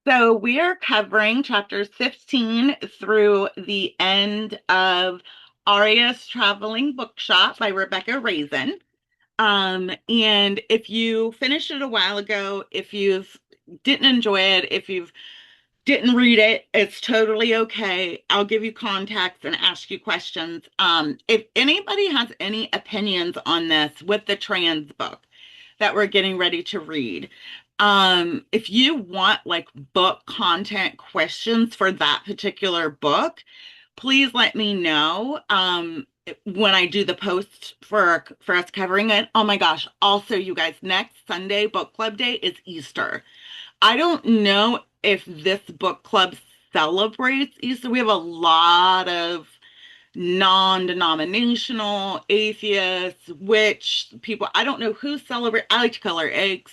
So we are covering chapters 15 through the end of Aria's Traveling Bookshop by Rebecca Raisin. And if you finished it a while ago, if you didn't enjoy it, if you didn't read it, it's totally okay. I'll give you context and ask you questions. If anybody has any opinions on this with the trans book that we're getting ready to read, if you want like book content questions for that particular book, please let me know. When I do the post for us covering it. Oh my gosh. Also, you guys, next Sunday book club day is Easter. I don't know if this book club celebrates Easter. We have a lot of non-denominational atheists, witch people. I don't know who celebrate. I like to color eggs.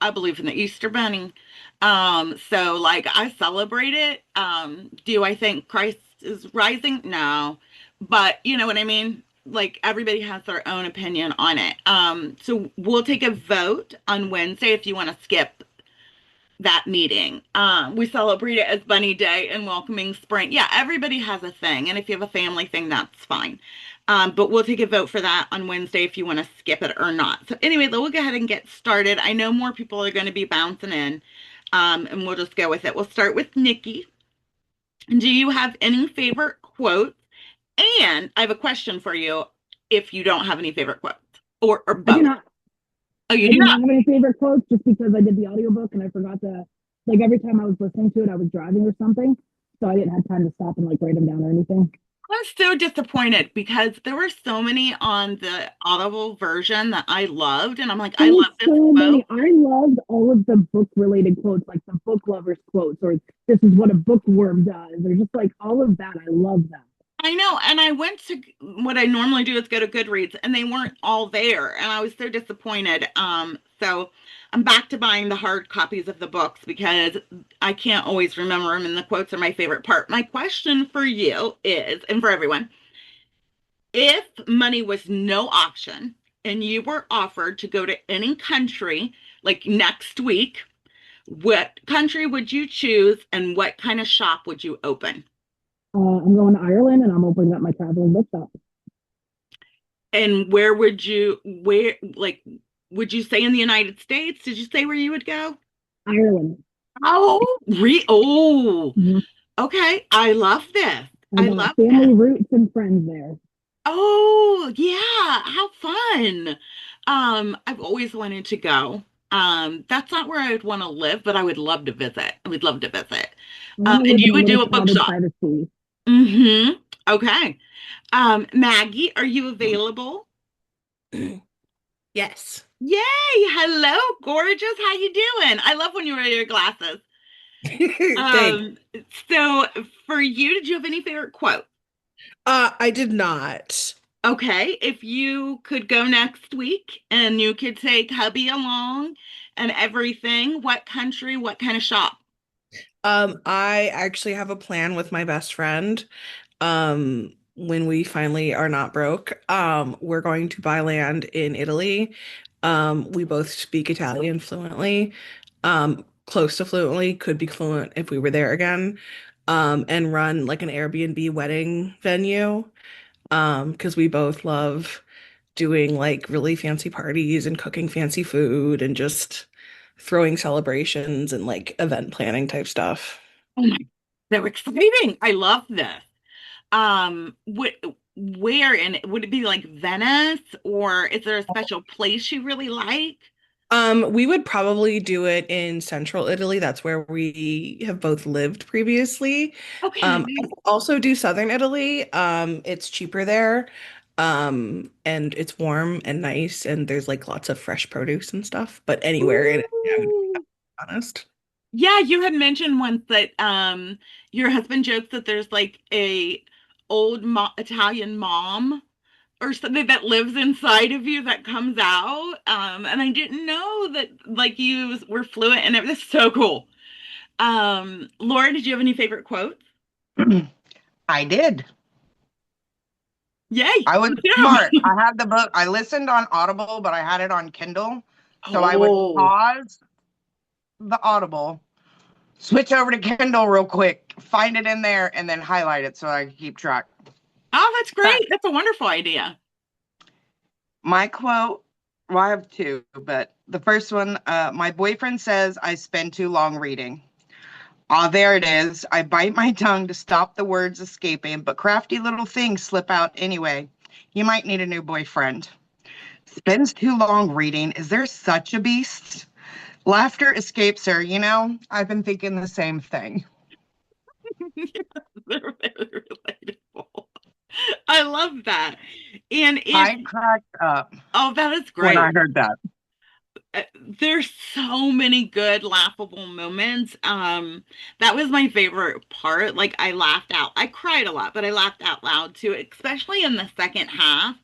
I believe in the Easter bunny. So like I celebrate it. Do I think Christ is rising? No. But you know what I mean? Like everybody has their own opinion on it. So we'll take a vote on Wednesday if you want to skip that meeting. We celebrate it as Bunny Day and welcoming spring. Yeah, everybody has a thing. And if you have a family thing, that's fine. But we'll take a vote for that on Wednesday if you want to skip it or not. So anyway, we'll go ahead and get started. I know more people are going to be bouncing in, and we'll just go with it. We'll start with Nikki. Do you have any favorite quotes? And I have a question for you if you don't have any favorite quotes or I do both. not. Oh, you I do do not? not have any favorite quotes just because I did the audiobook and I forgot to, like, every time I was listening to it, I was driving or something. So I didn't have time to stop and like write them down or anything. I'm so disappointed because there were so many on the Audible version that I loved, and I'm like, There I was love this so quote. many. I loved all of the book related quotes, like the book lovers quotes, or this is what a bookworm does, or just like all of that. I love that. I know, and I went to what I normally do is go to Goodreads, and they weren't all there, and I was so disappointed. So I'm back to buying the hard copies of the books because I can't always remember them, and the quotes are my favorite part. My question for you is, and for everyone, if money was no option and you were offered to go to any country like next week, what country would you choose and what kind of shop would you open? I'm going to Ireland and I'm opening up my traveling bookshop. And where would you, where, like, would you say in the United States? Did you say where you would go? Ireland. Oh, Mhm. okay. I love this. I I got love family this. roots and friends there. Oh, yeah. How fun. I've always wanted to go. That's not where I would want to live, but I would love to visit. I would love to visit. I want to And live you in a would little do a cottage bookshop. by the sea. Mm-hmm. Okay. Maggie, are you available? Yes. Yay! Hello, gorgeous. How you doing? I love when you wear your glasses. Thanks. Um, so for you, did you have any favorite quote? I did not. Okay, if you could go next week and you could take hubby along and everything, what country, what kind of shop? I actually have a plan with my best friend. When we finally are not broke, we're going to buy land in Italy. We both speak Italian fluently, close to fluently, could be fluent if we were there again. And run like an Airbnb wedding venue. Because we both love doing like really fancy parties and cooking fancy food and just throwing celebrations and like event planning type stuff. Oh my, so exciting. I love this. What, where in would it be like Venice or is there a special place you really like? We would probably do it in central Italy. That's where we have both lived previously. I Okay. could also do southern Italy. It's cheaper there. And it's warm and nice, and there's like lots of fresh produce and stuff. But anywhere in it, I would be Ooh. honest. Yeah, you had mentioned once that your husband jokes that there's like a old mo Italian mom or something that lives inside of you that comes out. And I didn't know that like you were fluent and everything. That's so cool. Laura, did you have any favorite quotes? I did. Yay, I was let's hear smart. 'em. I had the book. I listened on Audible, but I had it on Kindle. So I would Oh, pause the Audible, Switch over to Kindle real quick, find it in there, and then highlight it so I can keep track. Oh, that's But great. That's a wonderful idea. my quote, well, I have two, but the first one, my boyfriend says I spend too long reading. Ah, there it is. I bite my tongue to stop the words escaping, but crafty little things slip out anyway. You might need a new boyfriend. Spends too long reading. Is there such a beast? Laughter escapes her. I've been thinking the same thing. They're very relatable. I love that. And I cracked up oh, that is when great. I heard that. Uh, There's so many good laughable moments. That was my favorite part. Like I laughed out. I cried a lot, but I laughed out loud too, especially in the second half.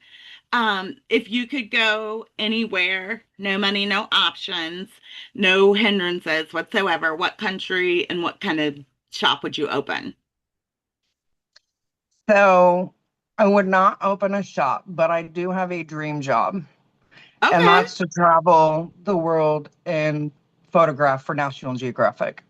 If you could go anywhere, no money, no options, no hindrances whatsoever, what country and what kind of shop would you open? So I would not open a shop, but I do have a dream job, and Okay. that's to travel the world and photograph for National Geographic.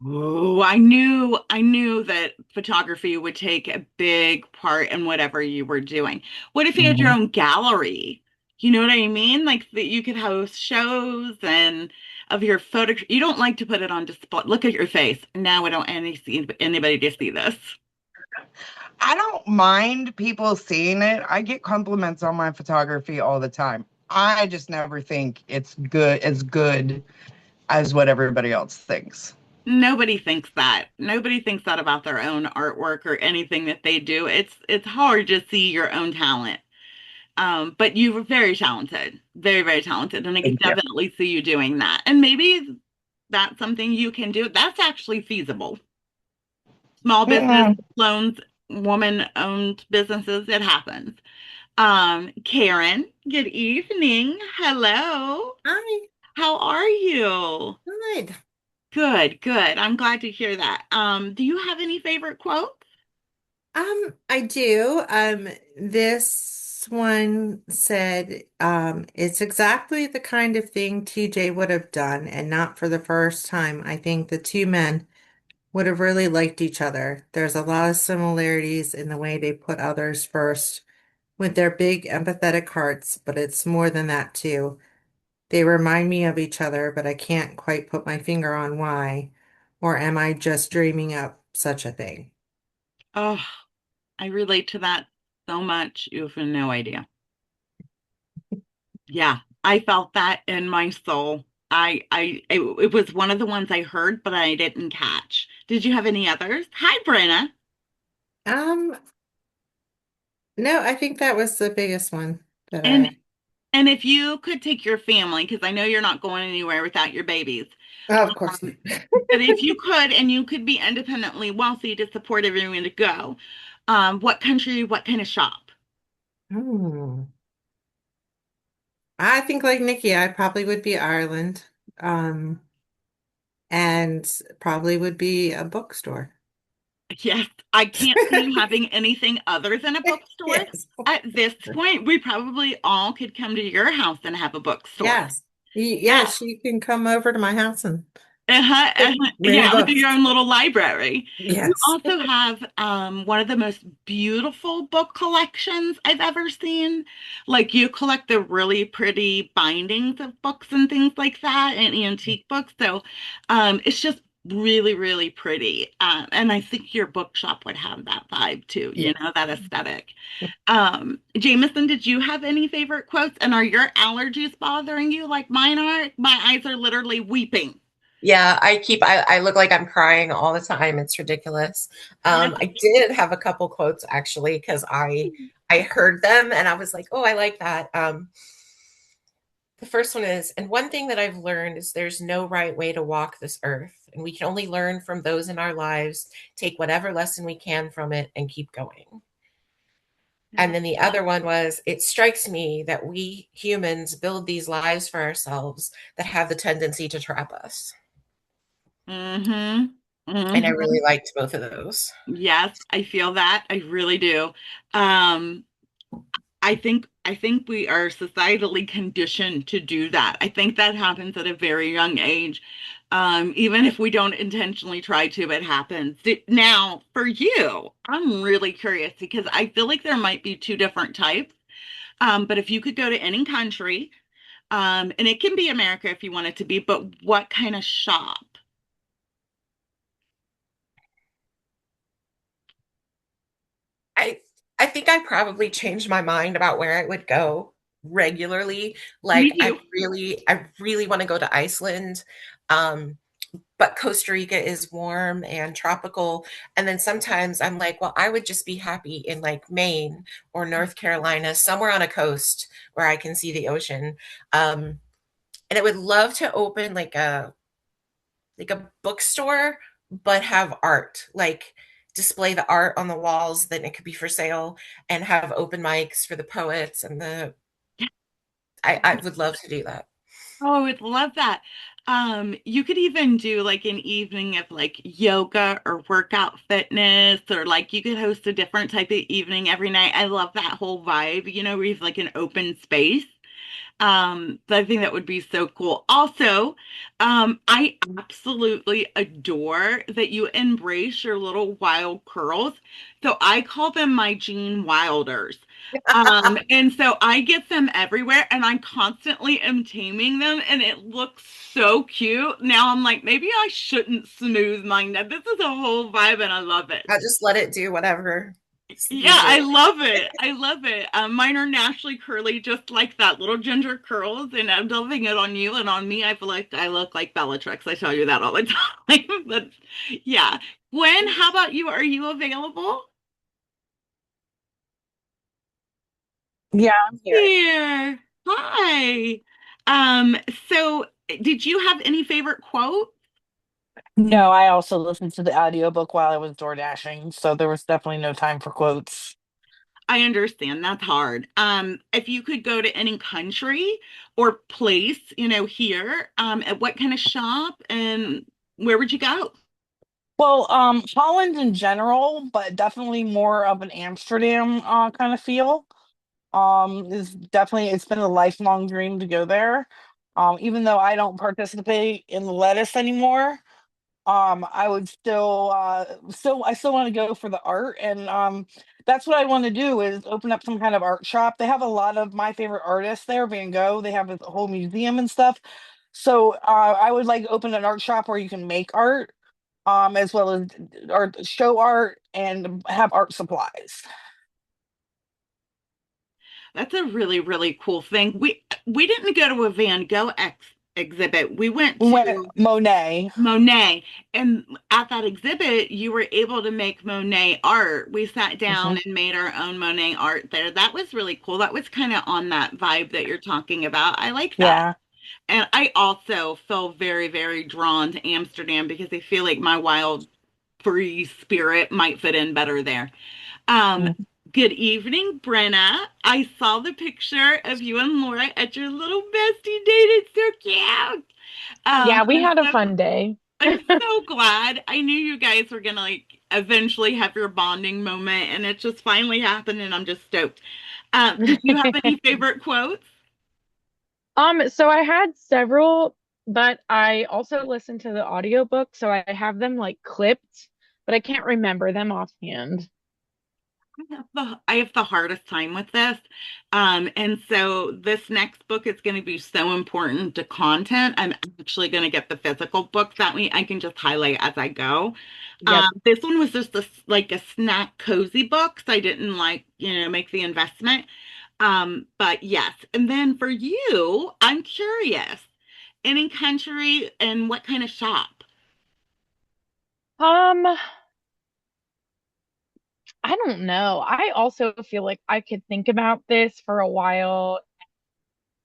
Oh, I knew that photography would take a big part in whatever you were doing. What if you had your Mhm. own gallery? You know what I mean? Like that you could host shows and of your photo. You don't like to put it on display. Look at your face. Now we don't see anybody to see this. I don't mind people seeing it. I get compliments on my photography all the time. I just never think it's good as what everybody else thinks. Nobody thinks that. Nobody thinks that about their own artwork or anything that they do. It's hard to see your own talent. But you were very talented, very, very talented. And I could Thank you. definitely see you doing that. And maybe that's something you can do. That's actually feasible. Small business Mm, loans, woman-owned businesses, it happens. Karen, good evening. Hello. Hi, How are you? good. Good, good. I'm glad to hear that. Do you have any favorite quotes? I do. This one said, it's exactly the kind of thing TJ would have done, and not for the first time. I think the two men would have really liked each other. There's a lot of similarities in the way they put others first with their big empathetic hearts, but it's more than that too. They remind me of each other, but I can't quite put my finger on why. Or am I just dreaming up such a thing? Oh, I relate to that so much. You have no idea. Yeah, I felt that in my soul. It was one of the ones I heard, but I didn't catch. Did you have any others? Hi, Brenna. Um, no, I think that was the biggest one that And I, and if you could take your family, because I know you're not going anywhere without your babies, oh, of course. um, but if you could, and you could be independently wealthy to support everyone to go, what country, what kind of shop? Hmm. I think like Nikki, I probably would be Ireland. Um, and probably would be a bookstore. Yes, I can't see you having anything other than a bookstore. Yes. At this point, we probably all could come to your house and have a bookstore. Yes. Yeah. Yes, you can come over to my house and Uh-huh, uh-huh. bring Yeah, the with your books. own little library. You Yes. also have one of the most beautiful book collections I've ever seen. Like you collect the really pretty bindings of books and things like that and antique books. So it's just really, really pretty. And I think your bookshop would have that vibe too, Yeah. that aesthetic. Jameson, did you have any favorite quotes? And are your allergies bothering you like mine are? My eyes are literally weeping. Yeah, I look like I'm crying all the time. It's ridiculous. Yes. I did have a couple quotes actually because I heard them and I was like, oh, I like that. The first one is, and one thing that I've learned is there's no right way to walk this earth, and we can only learn from those in our lives, take whatever lesson we can from it, and keep going. And then the other one was, it strikes me that we humans build these lives for ourselves that have the tendency to trap us. Mm-hmm. And I Mm-hmm. really liked both of those. Yes, I feel that. I really do. Um, I think we are societally conditioned to do that. I think that happens at a very young age. Even if we don't intentionally try to, it happens. Now, for you, I'm really curious because I feel like there might be two different types. But if you could go to any country, and it can be America if you want it to be, but what kind of shop? I I think I probably changed my mind about where I would go regularly. Me Like too. I really want to go to Iceland. Um, but Costa Rica is warm and tropical. And then sometimes I'm like, well, I would just be happy in like Maine or North Carolina, somewhere on a coast where I can see the ocean. And I would love to open like a bookstore, but have art, like display the art on the walls, then it could be for sale and have open mics for the poets and the I would love to do that. Oh, I would love that. You could even do like an evening of like yoga or workout fitness, or like you could host a different type of evening every night. I love that whole vibe, where you have like an open space. I think that would be so cool. Also, I absolutely adore that you embrace your little wild curls. So I call them my Gene Wilders. And so I get them everywhere and I constantly am taming them and it looks so cute. Now I'm like, maybe I shouldn't smooth mine. Now this is a whole vibe and I love it. I just let it do whatever. Yeah, Smooth I it. love it. I love it. Mine are naturally curly, just like that, little ginger curls, and I'm loving it on you and on me. I feel like I look like Bellatrix. I tell you that all the time. But yeah, Gwen, how about you? Are you available? Yeah, I'm here. Here. Hi. Um, so did you have any favorite quote? No, I also listened to the audiobook while I was door dashing, so there was definitely no time for quotes. I understand that's hard. If you could go to any country or place, here, at what kind of shop and where would you go? Well, Holland in general, but definitely more of an Amsterdam kind of feel. Is definitely it's been a lifelong dream to go there. Even though I don't participate in the lettuce anymore, I would still I still want to go for the art, and that's what I want to do is open up some kind of art shop. They have a lot of my favorite artists there, Van Gogh. They have a whole museum and stuff. So I would like open an art shop where you can make art, as well as art, show art, and have art supplies. That's a really, really cool thing. We didn't go to a Van Gogh exhibit. We went We went to Monet. Monet, and at that exhibit, you were able to make Monet art. We sat down Mhm. and made our own Monet art there. That was really cool. That was kind of on that vibe that you're talking about. I like that. Yeah. And I also feel very, very drawn to Amsterdam because I feel like my wild, free spirit might fit in better there. Um, Mhm. Good evening, Brenna. I saw the picture of you and Laura at your little bestie date. It's so cute. Yeah, we I'm had a so fun day. I'm so glad. I knew you guys were gonna like eventually have your bonding moment, and it just finally happened, and I'm just stoked. Did you have any favorite quotes? So I had several, but I also listened to the audiobook, so I have them like clipped, but I can't remember them offhand. I have the hardest time with this. And so this next book is going to be so important to content. I'm actually going to get the physical book that way I can just highlight as I go. Yep. This one was just like a snack cozy book, so I didn't like, make the investment. But yes. And then for you, I'm curious, any country and what kind of shop? Um, I don't know. I also feel like I could think about this for a while,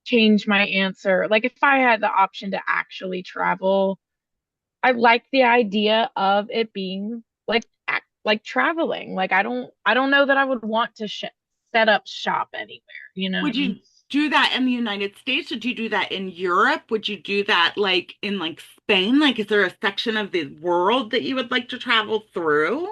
change my answer. Like if I had the option to actually travel, I like the idea of it being like like traveling. Like I don't know that I would want to set up shop anywhere, you know. Would you do that in the United States? Would you do that in Europe? Would you do that like in like Spain? Like, is there a section of the world that you would like to travel through?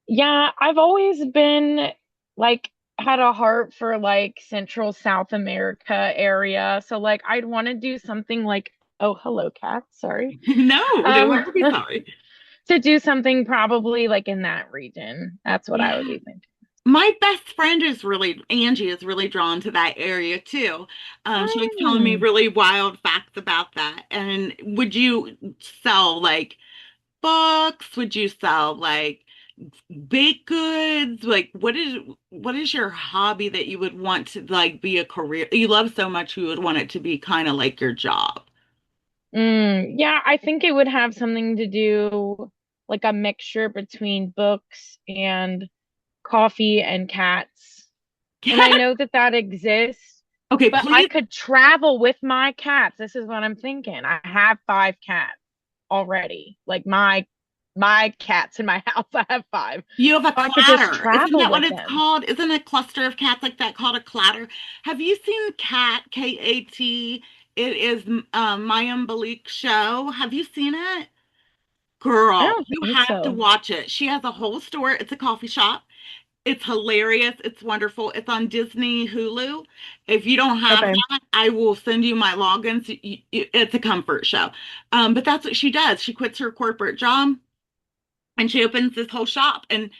Yeah, I've always been like had a heart for like Central South America area. So like I'd want to do something like, oh, hello, cat. Sorry. No, don't Um, ever be sorry. to do something probably like in that region. That's what I would Yeah. be thinking. My best friend is really, Angie is really drawn to that area too. She was telling me Hmm. really wild facts about that. And would you sell like books? Would you sell like baked goods? Like what is your hobby that you would want to like be a career? You love so much you would want it to be kind of like your job. Yeah, I think it would have something to do like a mixture between books and coffee and cats. And I know that that exists, Okay, but I please. could travel with my cats. This is what I'm thinking. I have 5 cats already. Like my cats in my house, I have 5. You have a So I could just clatter. Isn't travel that what with it's them. called? Isn't a cluster of cats like that called a clatter? Have you seen Cat, Kat? It is Maya Mbalik's show. Have you seen it? I Girl, don't you think have to so. watch it. She has a whole store. It's a coffee shop. It's hilarious. It's wonderful. It's on Disney Hulu. If you don't have Okay. that, I will send you my logins. It's a comfort show. But that's what she does. She quits her corporate job and she opens this whole shop, and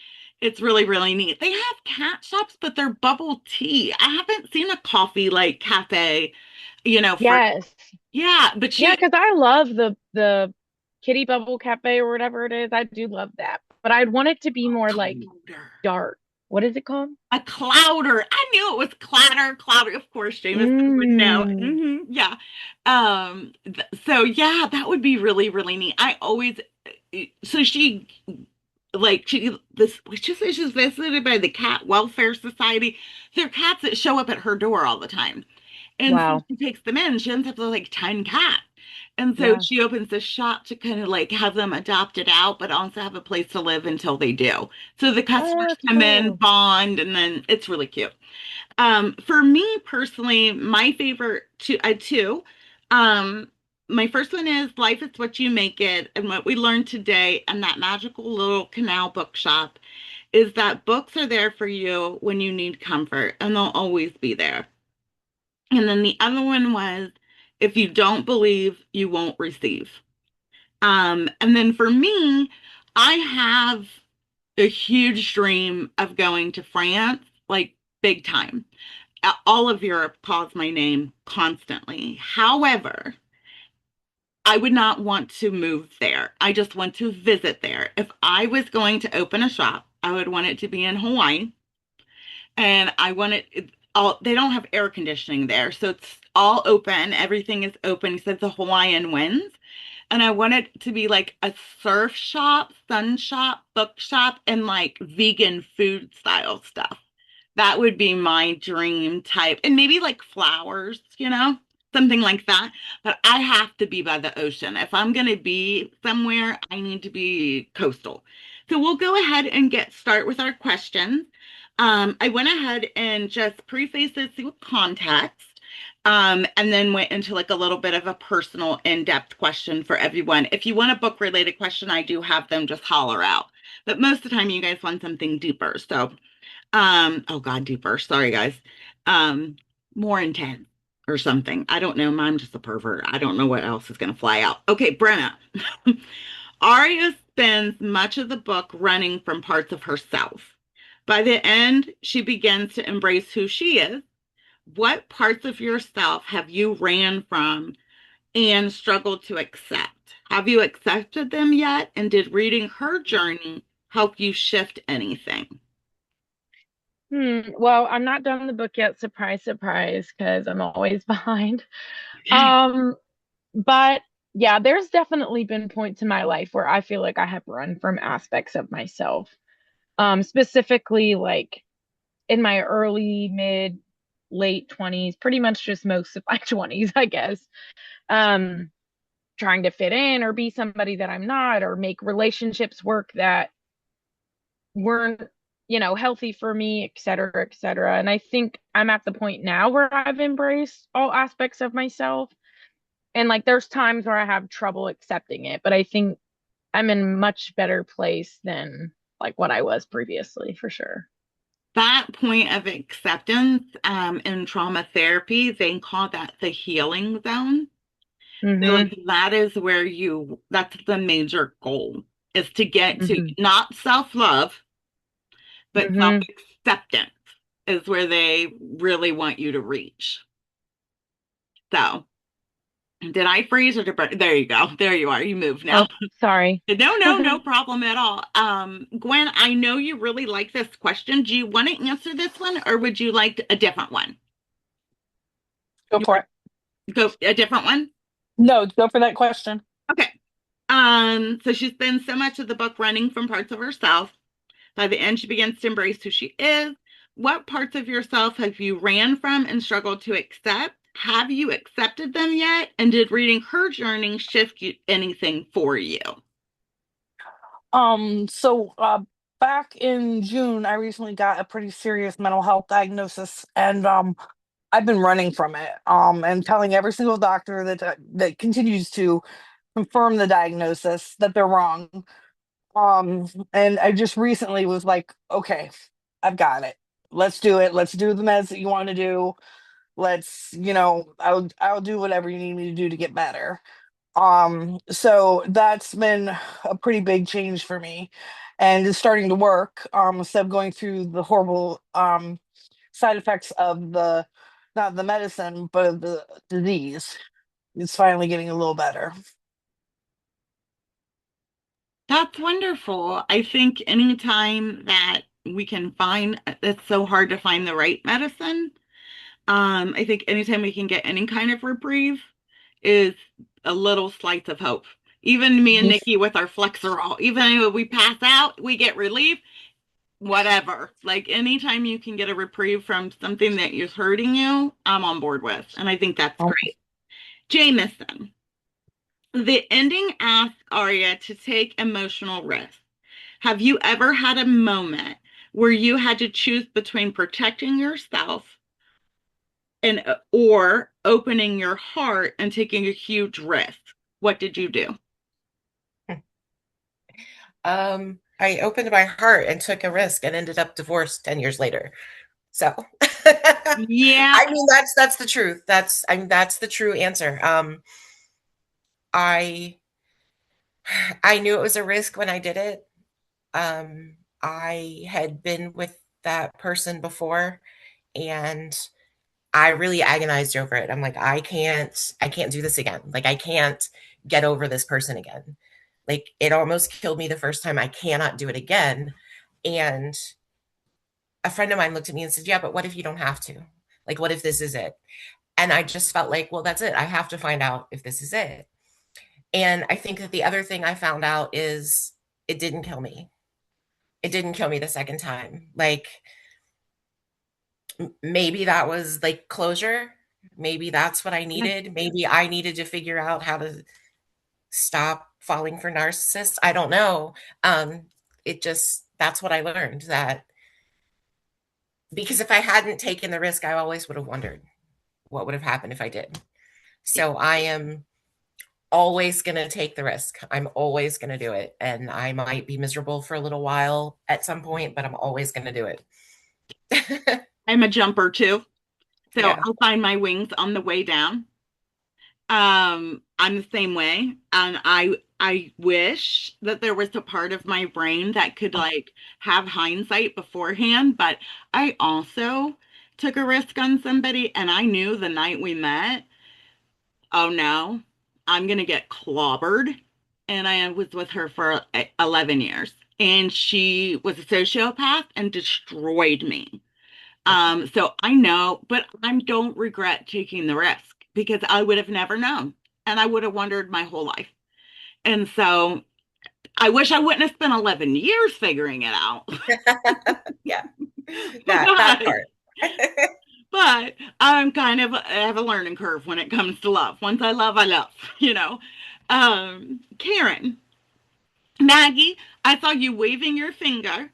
it's really, really neat. They have cat shops, but they're bubble tea. I haven't seen a coffee like cafe, for Yes. yeah, but Yeah, she because I love the Kitty Bubble Cafe or whatever it is. I do love that. But I'd want it to be more like clouder. dark. What is it called? A clouder. I knew it was clatter, clouder. Of course, Jameson would know. Mm. Yeah. So yeah, that would be really, really neat. I always so she this she's visited by the Cat Welfare Society. There are cats that show up at her door all the time. And so Wow. she takes them in. She ends up with like 10 cats. And so Yeah. she opens this shop to kind of like have them adopted out, but also have a place to live until they do. So the Oh, customers that's come in, cool. bond, and then it's really cute. For me personally, my favorite two, I had two. Um, my first one is Life is What You Make It. And what we learned today in that magical little canal bookshop is that books are there for you when you need comfort, and they'll always be there. And then the other one was, if you don't believe, you won't receive. And then for me, I have a huge dream of going to France, like big time. All of Europe calls my name constantly. However, I would not want to move there. I just want to visit there. If I was going to open a shop, I would want it to be in Hawaii. And I want it all, they don't have air conditioning there. So it's all open. Everything is open except the Hawaiian winds. And I want it to be like a surf shop, sun shop, bookshop, and like vegan food style stuff. That would be my dream type. And maybe like flowers, something like that. But I have to be by the ocean. If I'm going to be somewhere, I need to be coastal. So we'll go ahead and get start with our questions. I went ahead and just prefaced this with context. And then went into like a little bit of a personal in-depth question for everyone. If you want a book related question, I do have them, just holler out. But most of the time you guys want something deeper. So oh God, deeper. Sorry, guys. Um, more intense or something. I don't know. I'm just a pervert. I don't know what else is gonna fly out. Okay, Brenna. Aria spends much of the book running from parts of herself. By the end, she begins to embrace who she is. What parts of yourself have you ran from and struggled to accept? Have you accepted them yet? And did reading her journey help you shift anything? Well, I'm not done the book yet. Surprise, surprise, because I'm always behind. Okay. Um, but yeah, there's definitely been points in my life where I feel like I have run from aspects of myself. Specifically like in my early, mid, late 20s, pretty much just most of my 20s, I guess. Um, trying to fit in or be somebody that I'm not, or make relationships work that weren't, healthy for me, et cetera, et cetera. And I think I'm at the point now where I've embraced all aspects of myself. And like there's times where I have trouble accepting it, but I think I'm in much better place than like what I was previously, for sure. That point of acceptance in trauma therapy, they call that the healing zone. So Mm-hmm. that is where that's the major goal is to get to Mm-hmm. not self-love, but Mm-hmm. self-acceptance is where they really want you to reach. So, did I freeze or there you go. There you are. You move now. Oh, sorry. No, no, no problem at all. Gwen, I know you really like this question. Do you want to answer this one or would you like a different one? Go You for want it. to go a different one? No, go for that question. Okay. So she spends so much of the book running from parts of herself. By the end, she begins to embrace who she is. What parts of yourself have you ran from and struggled to accept? Have you accepted them yet? And did reading her journey shift anything for you? So back in June, I recently got a pretty serious mental health diagnosis, and I've been running from it. And telling every single doctor that continues to confirm the diagnosis that they're wrong. And I just recently was like, okay, I've got it. Let's do it. Let's do the meds that you want to do. I'll do whatever you need me to do to get better. So that's been a pretty big change for me, and it's starting to work. Instead of going through the horrible side effects of the not the medicine, but of the disease, it's finally getting a little better. That's wonderful. I think anytime that we can find, it's so hard to find the right medicine. I think anytime we can get any kind of reprieve is a little slice of hope. Even me and Nikki with our Flexerol, even if we pass out, we get relief, whatever. Like anytime you can get a reprieve from something that is hurting you, I'm on board with. And I think that's Um, great. Jameson, the ending asks Aria to take emotional risks. Have you ever had a moment where you had to choose between protecting yourself and or opening your heart and taking a huge risk? What did you do? I opened my heart and took a risk and ended up divorced 10 years later. So, Yeah. I mean, that's the truth. That's the true answer. I I knew it was a risk when I did it. I had been with that person before, and I really agonized over it. I'm like, I can't do this again. Like, I can't get over this person again. Like, it almost killed me the first time. I cannot do it again. And a friend of mine looked at me and said, "Yeah, but what if you don't have to? Like, what if this is it?" And I just felt like, well, that's it. I have to find out if this is it. And I think that the other thing I found out is it didn't kill me. It didn't kill me the second time. Like, maybe that was like closure. Maybe that's what I needed. Maybe I needed to figure out how to stop falling for narcissists. I don't know. It just, that's what I learned, that because if I hadn't taken the risk, I always would have wondered what would have happened if I did. So I am always going to take the risk. I'm always going to do it. And I might be miserable for a little while at some point, but I'm always going to do it. I'm a jumper too. So Yeah. I'll find my wings on the way down. I'm the same way. And I wish that there was a part of my brain that could like have hindsight beforehand, but I also took a risk on somebody and I knew the night we met, oh no, I'm gonna get clobbered. And I was with her for 11 years. And she was a sociopath and destroyed me. So I know, but I don't regret taking the risk because I would have never known and I would have wondered my whole life. And so I wish I wouldn't have spent 11 years figuring it out. Yeah. That but, part. but I'm kind of, I have a learning curve when it comes to love. Once I love, you know. Karen, Maggie, I saw you waving your finger.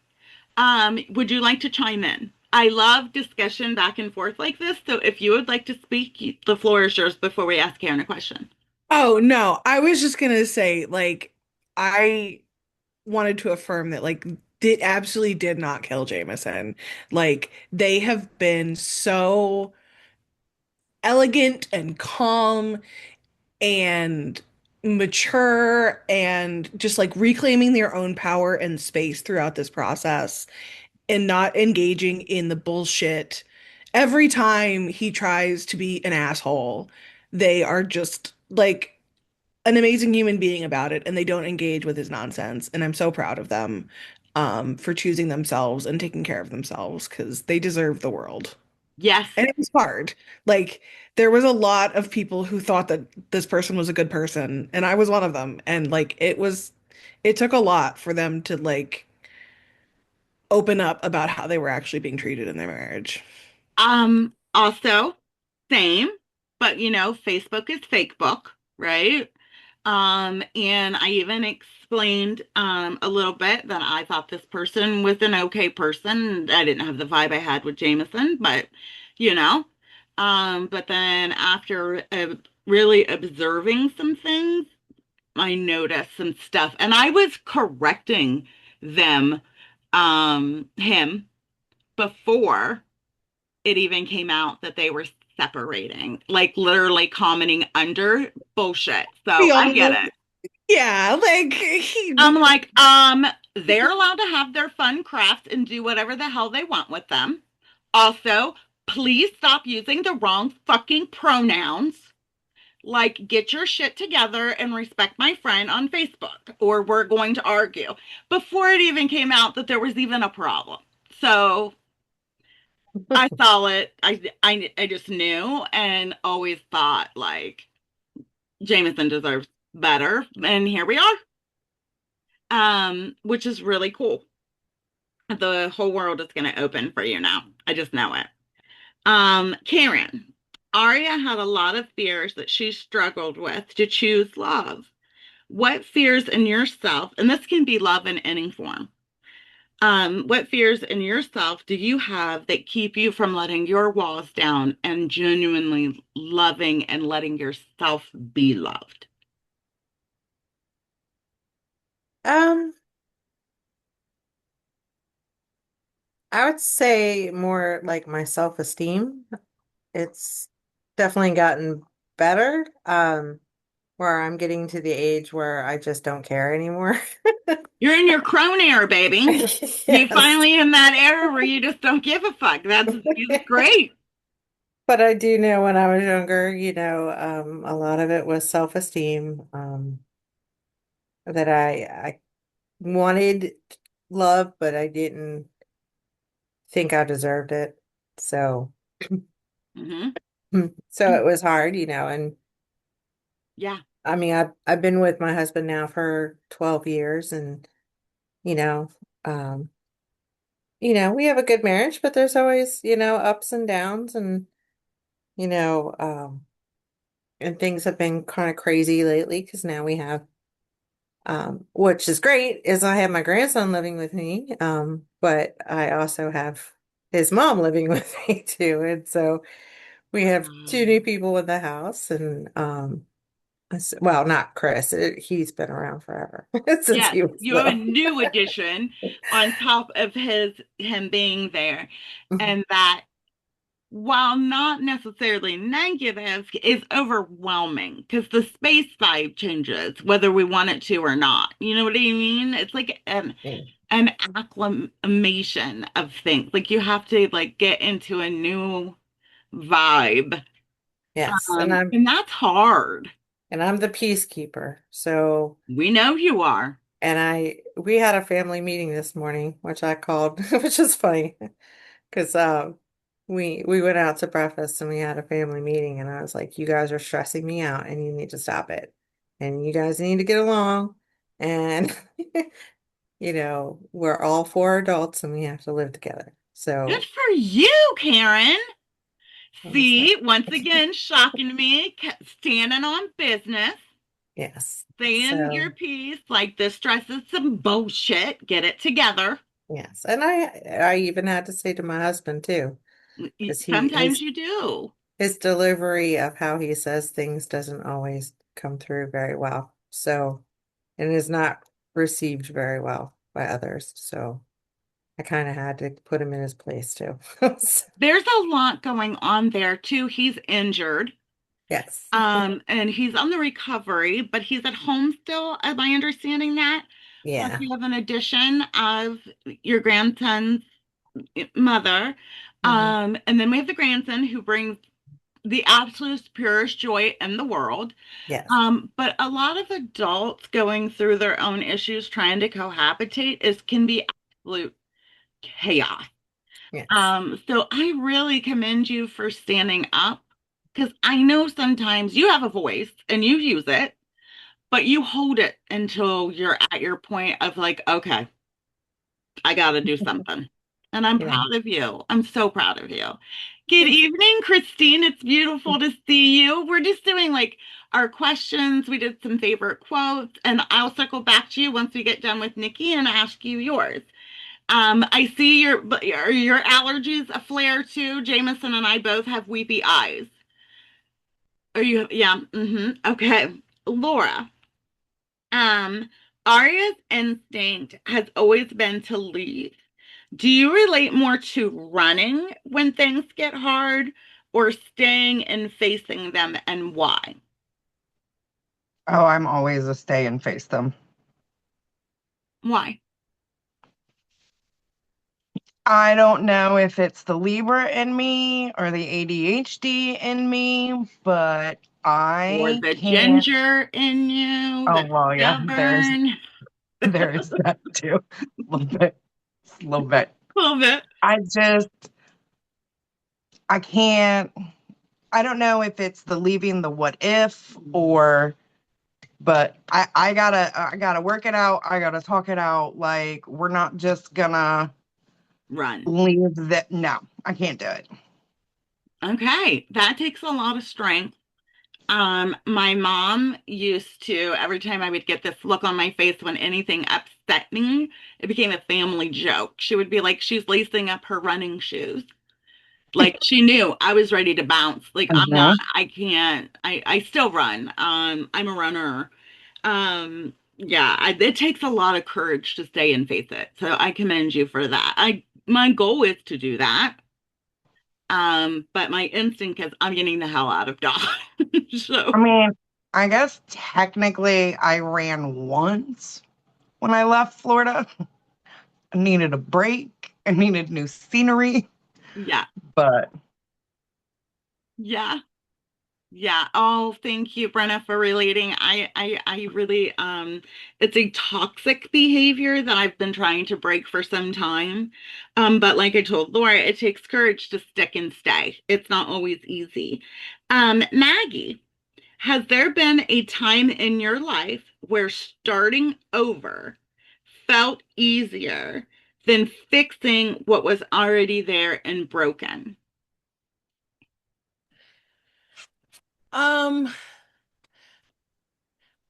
Would you like to chime in? I love discussion back and forth like this. So if you would like to speak, the floor is yours before we ask Karen a question. Oh no, I was just gonna say, like, I wanted to affirm that, like, did absolutely did not kill Jameson. Like they have been so elegant and calm and mature and just like reclaiming their own power and space throughout this process and not engaging in the bullshit. Every time he tries to be an asshole, they are just like an amazing human being about it and they don't engage with his nonsense. And I'm so proud of them for choosing themselves and taking care of themselves because they deserve the world. Yes. And it was hard. Like there was a lot of people who thought that this person was a good person, and I was one of them. And like it took a lot for them to like open up about how they were actually being treated in their marriage. Also, same, but Facebook is fake book, right? And I even explained a little bit that I thought this person was an okay person. I didn't have the vibe I had with Jameson, but you know. But then after really observing some things, I noticed some stuff, and I was correcting them, him, before it even came out that they were separating, like literally commenting under bullshit. So We I all, get it. yeah, like he, I'm like, they're allowed to have their fun crafts and do whatever the hell they want with them. Also, please stop using the wrong fucking pronouns. Like, get your shit together and respect my friend on Facebook, or we're going to argue. Before it even came out that there was even a problem. So I saw it. I just knew and always thought like Jameson deserves better, and here we are. Which is really cool. The whole world is going to open for you now. I just know it. Karen, Aria had a lot of fears that she struggled with to choose love. What fears in yourself, and this can be love in any form, what fears in yourself do you have that keep you from letting your walls down and genuinely loving and letting yourself be loved? Um, I would say more like my self-esteem. It's definitely gotten better. Where I'm getting to the age where I just don't care anymore. You're in your crone era, baby. You Yes. finally in that era where you just don't give a fuck. That's great. But I do know when I was younger, a lot of it was self-esteem, that I wanted love, but I didn't think I deserved it. So, Hmm. so it was hard, and Yeah. I mean, I've been with my husband now for 12 years, and you know, um, we have a good marriage, but there's always, ups and downs, and you know, um, and things have been kind of crazy lately because now we have, which is great, is I have my grandson living with me, but I also have his mom living with me too, and so we have two new Wow. people in the house, and well, not Chris, he's been around forever since Yes, he was you have a little. new addition on top of him being there. And that, while not necessarily negative, is overwhelming because the space vibe changes whether we want it to or not. You know what I mean? It's like an acclimation of things. Like you have to like get into a new vibe. Yes, and I'm And that's hard. and I'm the peacekeeper. So, We know you are. and we had a family meeting this morning, which I called, which is funny because we went out to breakfast and we had a family meeting, and I was like, you guys are stressing me out and you need to stop it. And you guys need to get along. And we're all four adults and we have to live together. Good So for you, Karen. I was like, See, once again, shocking me, standing on business, yes. saying your So piece, like this dress is some bullshit. Get it together. yes. And I even had to say to my husband too, because Sometimes you do. his delivery of how he says things doesn't always come through very well. So, and is not received very well by others. So, I kind of had to put him in his place too. So, There's a lot going on there too. He's injured. yes. And he's on the recovery, but he's at home still. Am I understanding that? Plus, Yeah. you have an addition of your grandson's mother. Hmm. And then we have the grandson who brings the absolute purest joy in the world. Yes. But a lot of adults going through their own issues trying to cohabitate is can be absolute chaos. Yes. So I really commend you for standing up because I know sometimes you have a voice and you use it, but you hold it until you're at your point of like, okay, I got to do something. And I'm Yeah. proud of you. I'm so proud of you. Good evening, Christine. It's beautiful to see you. We're just doing like our questions. We did some favorite quotes, and I'll circle back to you once we get done with Nikki and ask you yours. I see your allergies a flare too. Jameson and I both have weepy eyes. Are you? Yeah. Okay. Laura. Um, Arya's instinct has always been to leave. Do you relate more to running when things get hard or staying and facing them and why? Oh, I'm always a stay and face them. Why? I don't know if it's the Libra in me or the ADHD in me, but Or I the can't. ginger in you, Oh, the well, yeah, stubborn? there's that too. A little bit, a little bit. A little bit. I just, I can't. I don't know if it's the leaving the what if or, but I gotta work it out. I gotta talk it out. Like, we're not just gonna Run. leave that. No, I can't do it. Okay, that takes a lot of strength. My mom used to, every time I would get this look on my face when anything upset me, it became a family joke. She would be like, she's lacing up her running shoes. Like she knew I was ready to bounce. Like I'm not, Mhm. I can't, I still run. I'm a runner. Yeah, it takes a lot of courage to stay and face it. So I commend you for that. My goal is to do that. But my instinct is I'm getting the hell out of Dodge. I So mean, I guess technically I ran once when I left Florida. I needed a break. I needed new scenery, yeah, but yeah. Yeah. Oh, thank you, Brenna, for relating. I really, it's a toxic behavior that I've been trying to break for some time. But like I told Laura, it takes courage to stick and stay. It's not always easy. Maggie, has there been a time in your life where starting over felt easier than fixing what was already there and broken? Um,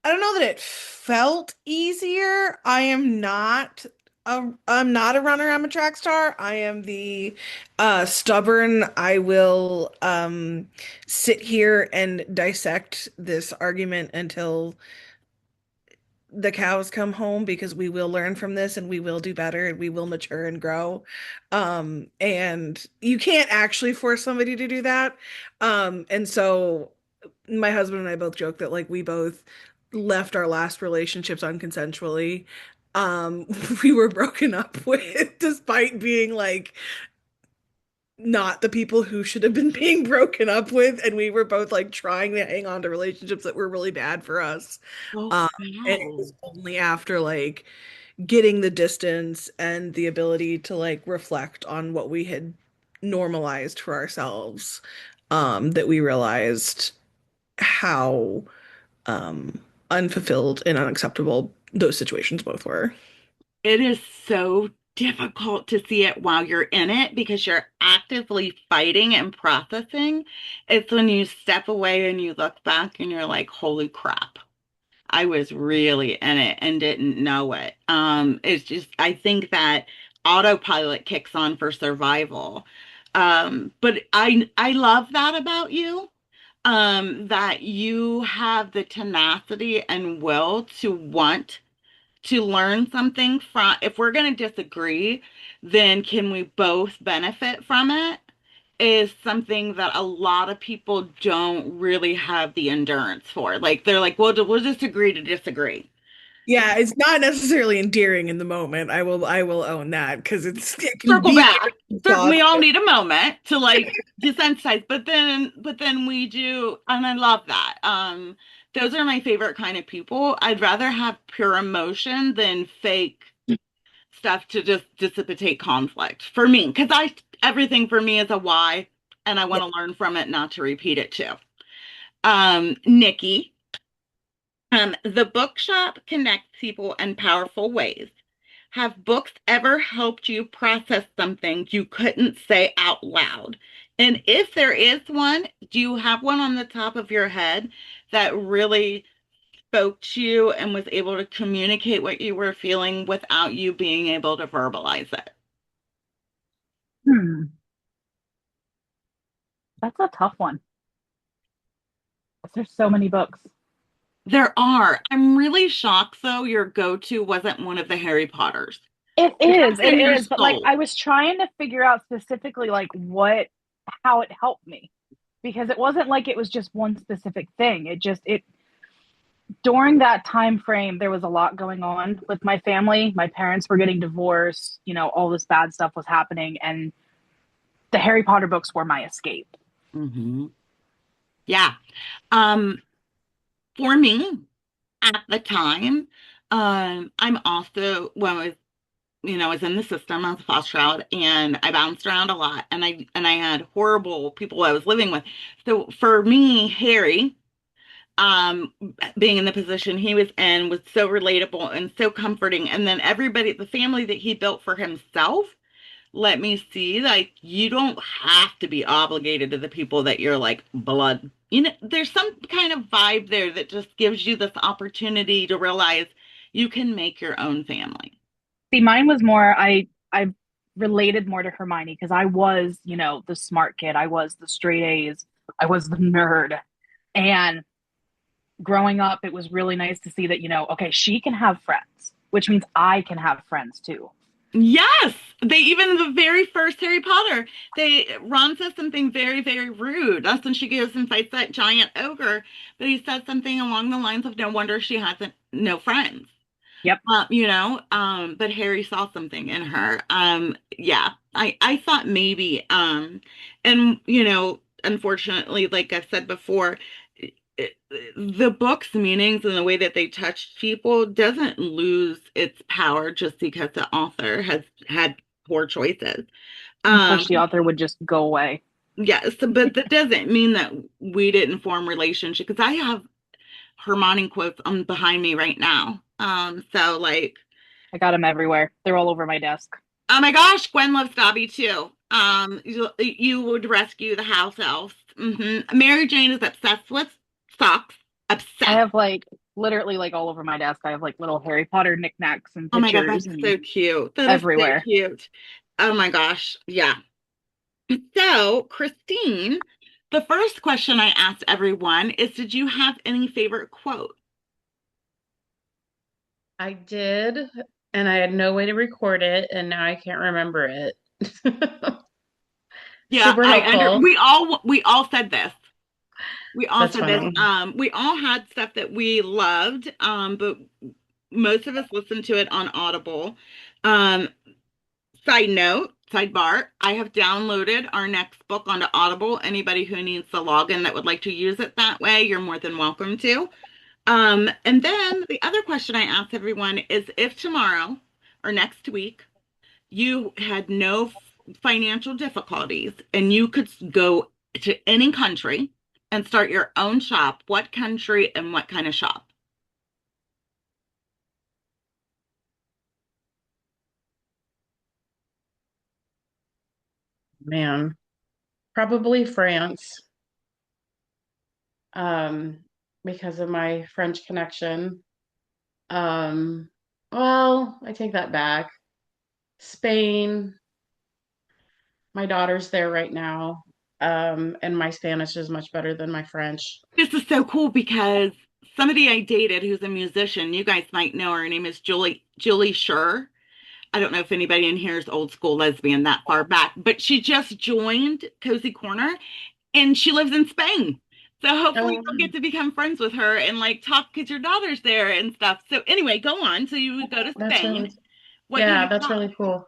I don't know that it felt easier. I'm not a runner, I'm a track star. I am the stubborn. I will sit here and dissect this argument until the cows come home because we will learn from this and we will do better and we will mature and grow. And you can't actually force somebody to do that. And so my husband and I both joke that like we both left our last relationships unconsensually. We were broken up with despite being like not the people who should have been being broken up with, and we were both like trying to hang on to relationships that were really bad for us. Oh, Um, and it wow. was only after like getting the distance and the ability to like reflect on what we had normalized for ourselves, that we realized how unfulfilled and unacceptable those situations both were. It is so difficult to see it while you're in it because you're actively fighting and processing. It's when you step away and you look back and you're like, holy crap, I was really in it and didn't know it. It's just, I think that autopilot kicks on for survival. But I love that about you. That you have the tenacity and will to want to learn something from, if we're going to disagree, then can we both benefit from it? Is something that a lot of people don't really have the endurance for. Like they're like, well, we'll just agree to disagree. Yeah, it's not necessarily endearing in the moment. I will own that because it can Circle be back. We all exhausting. need a moment to like desensitize, but then we do, and I love that. Those are my favorite kind of people. I'd rather have pure emotion than fake stuff to just dissipate conflict for me, because I everything for me is a why, and I want Yeah. to learn from it, not to repeat it too. Nikki, the bookshop connects people in powerful ways. Have books ever helped you process something you couldn't say out loud? And if there is one, do you have one on the top of your head that really spoke to you and was able to communicate what you were feeling without you being able to verbalize it? Hmm, that's a tough one. There's so many books. There are. I'm really shocked, though, your go-to wasn't one of the Harry Potters. That's It in your is, but like soul. I was trying to figure out specifically like what how it helped me because it wasn't like it was just one specific thing. It during that time frame there was a lot going on with my family. My parents were getting divorced, all this bad stuff was happening and the Harry Potter books were my escape. Hmm. Yeah. Um, for me, at the time, I'm also, when I was in the system as a foster child and I bounced around a lot and I had horrible people I was living with. So for me, Harry, um, being in the position he was in was so relatable and so comforting. And then everybody, the family that he built for himself, let me see, like, you don't have to be obligated to the people that you're like blood. There's some kind of vibe there that just gives you this opportunity to realize you can make your own family. See, mine was more I related more to Hermione because I was, the smart kid. I was the straight A's. I was the nerd. And growing up, it was really nice to see that, okay, she can have friends, which means I can have friends too. Yes, they even the very first Harry Potter, they Ron says something very, very rude. That's when she goes and fights that giant ogre. But he says something along the lines of, "No wonder she hasn't no friends." Yep. But Harry saw something in her. Yeah, I thought maybe, and unfortunately, like I've said before, the book's meanings and the way that they touched people doesn't lose its power just because the author has had poor choices. Wish the Um, author would just go away. yes, but that doesn't mean that we didn't form relationship because I have Hermione quotes on behind me right now. So like, I got them everywhere. They're all over my desk. oh my gosh, Gwen loves Dobby too. You would rescue the house elves. Mary Jane is obsessed with socks. I Obsessed. have like literally like all over my desk. I have like little Harry Potter knickknacks and Oh my God, that's pictures and so cute. That is so everywhere. cute. Oh my gosh. Yeah. So, Christine, the first question I asked everyone is, did you have any favorite quote? I did, and I had no way to record it, and now I can't remember it. Yeah, Super helpful. we all said this. We all That's said this. funny. We all had stuff that we loved, but most of us listened to it on Audible. Um, sidebar, I have downloaded our next book onto Audible. Anybody who needs the login that would like to use it that way, you're more than welcome to. And then the other question I asked everyone is if tomorrow or next week you had no financial difficulties and you could go to any country and start your own shop, what country and what kind of shop? Man, probably France, um, because of my French connection. Um, well, I take that back. Spain, my daughter's there right now. And my Spanish is much better than my French. This is so cool because somebody I dated who's a musician. You guys might know her. Her name is Julie Schur. I don't know if anybody in here is old school lesbian that far back, but she just joined Cozy Corner and she lives in Spain. So hopefully Oh, you'll get to become friends with her and like talk because your daughter's there and stuff. So anyway, go on. So you would go to that's really, Spain. What kind yeah, of that's shop? really cool.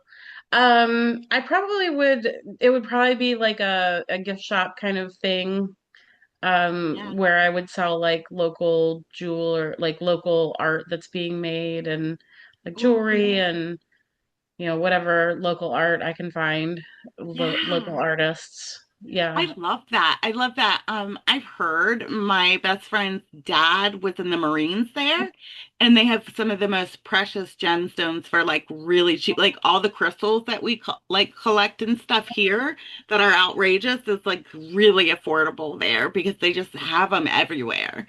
I probably would, it would probably be like a gift shop kind of thing, Yeah. where I would sell like local jewel or like local art that's being made and like jewelry Ooh. and whatever local art I can find, Yeah. local artists. Yeah. I love that. I love that. I've heard my best friend's dad was in the Marines there, and they have some of the most precious gemstones for like really cheap. Like all the crystals that we like collect and stuff here that are outrageous is like really affordable there because they just have them everywhere.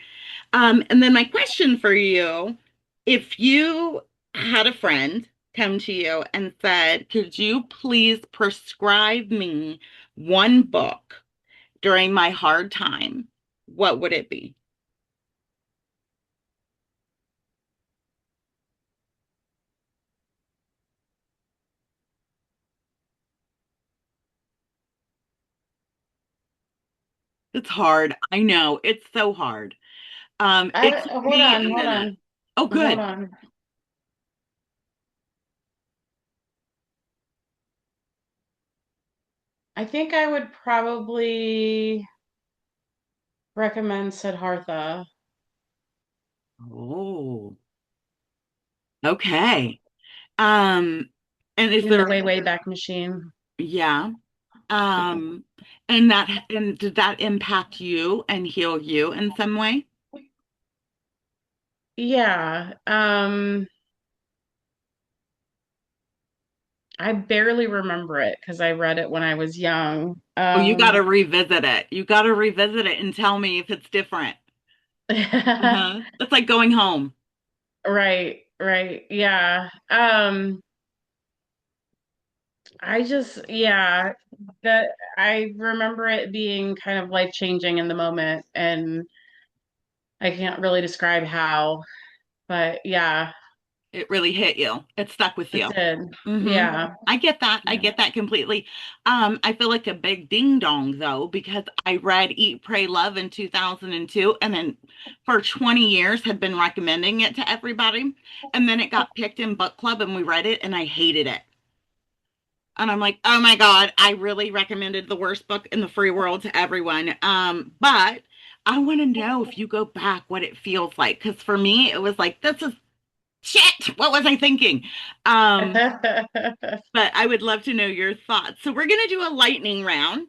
And then my question for you, if you had a friend come to you and said, "Could you please prescribe me one book during my hard time," what would it be? It's hard. I know. It's so hard. It took Hold me on, a hold minute. on, Oh, hold good. on. I think I would probably recommend Siddhartha Oh, okay. Um, and is in the there, Way Way Back Machine. yeah. Um, and did that impact you and heal you in some way? Yeah. I barely remember it because I read it when I was young. Oh, you got to revisit it. You got to revisit it and tell me if it's different. Uh-huh. It's like going home. Right, right. Yeah. Yeah, that I remember it being kind of life changing in the moment, and I can't really describe how, but yeah, It really hit you. It stuck with it you. did. Hmm. Yeah. I get that. I Yeah. get that completely. I feel like a big ding dong though, because I read Eat, Pray, Love in 2002 and then for 20 years had been recommending it to everybody. And then it got picked in book club and we read it and I hated it. And I'm like, oh my God, I really recommended the worst book in the free world to everyone. But I want to know if you go back what it feels like. Because for me, it was like, this is shit. What was I thinking? Um, but I would love to know your thoughts. So we're going to do a lightning round.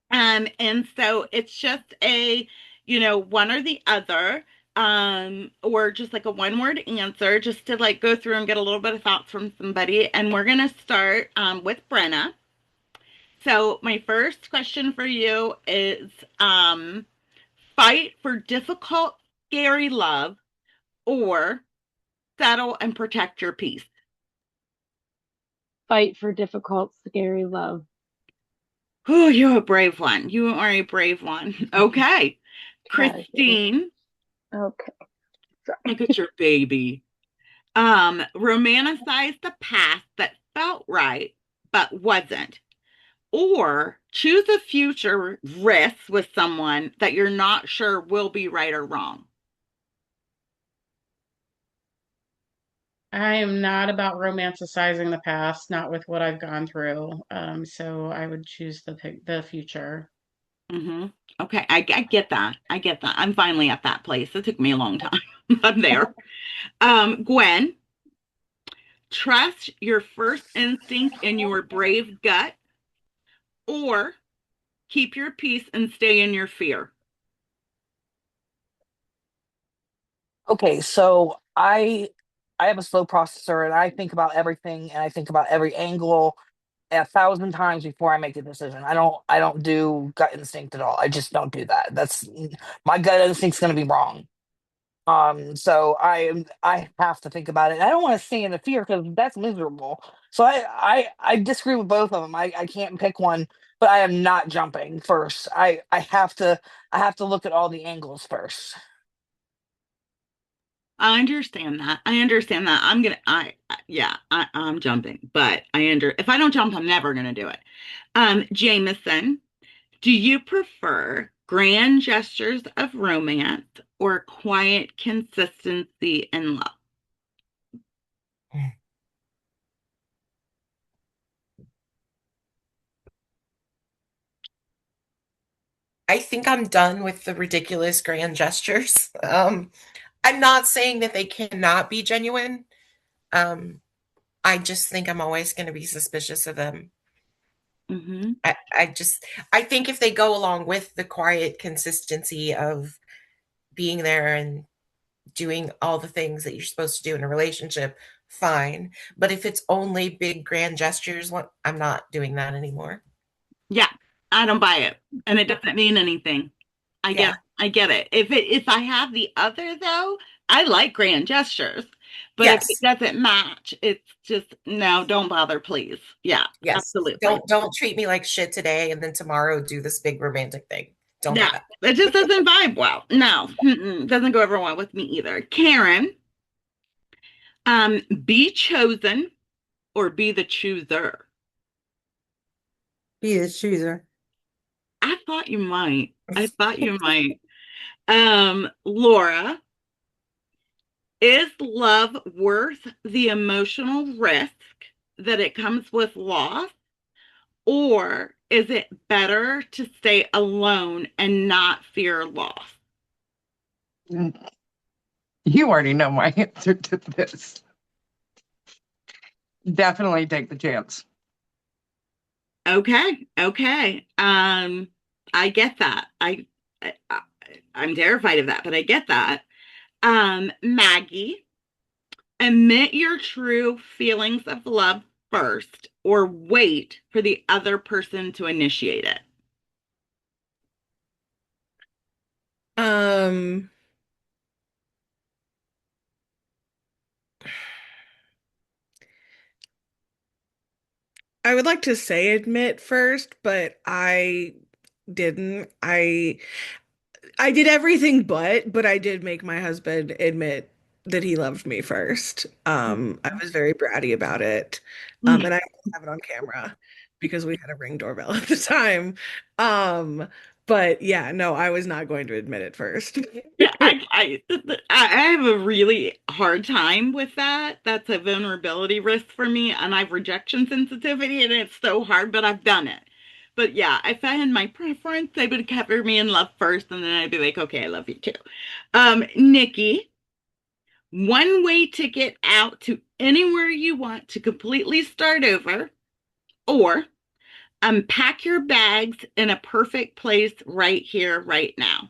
And so it's just one or the other, or just like a one word answer, just to like go through and get a little bit of thoughts from somebody. And we're going to start with Brenna. So my first question for you is fight for difficult, scary love or settle and protect your peace. Fight for difficult, scary love. Oh, you're a brave one. You are a brave one. Okay. Gotta be. Christine, Okay. look at your baby. Romanticize the past that felt right but wasn't. Or choose a future risk with someone that you're not sure will be right or wrong. I am not about romanticizing the past, not with what I've gone through. So I would choose the future. Hmm. Okay, I get that. I get that. I'm finally at that place. It took me a long time. I'm there. Gwen, trust your first instinct and your brave gut, or keep your peace and stay in your fear. Okay, so I have a slow processor and I think about everything and I think about every angle 1,000 times before I make a decision. I don't do gut instinct at all. I just don't do that. That's my gut instinct's gonna be wrong. So I have to think about it. I don't want to stay in the fear because that's miserable. So I disagree with both of them. I can't pick one, but I am not jumping first. I have to look at all the angles first. I understand that. I understand that. Yeah, I'm jumping, but if I don't jump, I'm never gonna do it. Jameson, do you prefer grand gestures of romance or quiet consistency in love? I think I'm done with the ridiculous grand gestures. I'm not saying that they cannot be genuine. Um, I just think I'm always going to be suspicious of them. Hmm. I think if they go along with the quiet consistency of being there and doing all the things that you're supposed to do in a relationship, fine. But if it's only big grand gestures, what I'm not doing that anymore. Yeah, I don't buy it, and it doesn't mean anything. Yeah. I get it. If I have the other though, I like grand gestures, but if it Yes. doesn't match, it's just no, don't bother, please. Yeah, Yes. absolutely. Don't treat me like shit today and then tomorrow do this big romantic thing. Don't No, do that. it just doesn't vibe well. No, doesn't go over well with me either. Karen, be chosen or be the chooser. Be the chooser. I thought you might. I thought you might. Laura, is love worth the emotional risk that it comes with loss, or is it better to stay alone and not fear loss? You already know my answer to this. Definitely take the chance. Okay, okay. I get that. I I'm terrified of that, but I get that. Maggie, admit your true feelings of love first or wait for the other person to initiate it. Um, I would like to say admit first, but I didn't. I did everything but I did make my husband admit that he loved me first. I was very bratty about it. And I have it on camera because we had a Ring doorbell at the time. Um, but yeah, no, I was not going to admit it first. Yeah, I have a really hard time with that. That's a vulnerability risk for me, and I've rejection sensitivity, and it's so hard, but I've done it. But yeah, if I had my preference, they would cover me in love first, and then I'd be like, okay, I love you too. Nikki, one way to get out to anywhere you want to completely start over, or unpack your bags in a perfect place right here, right now.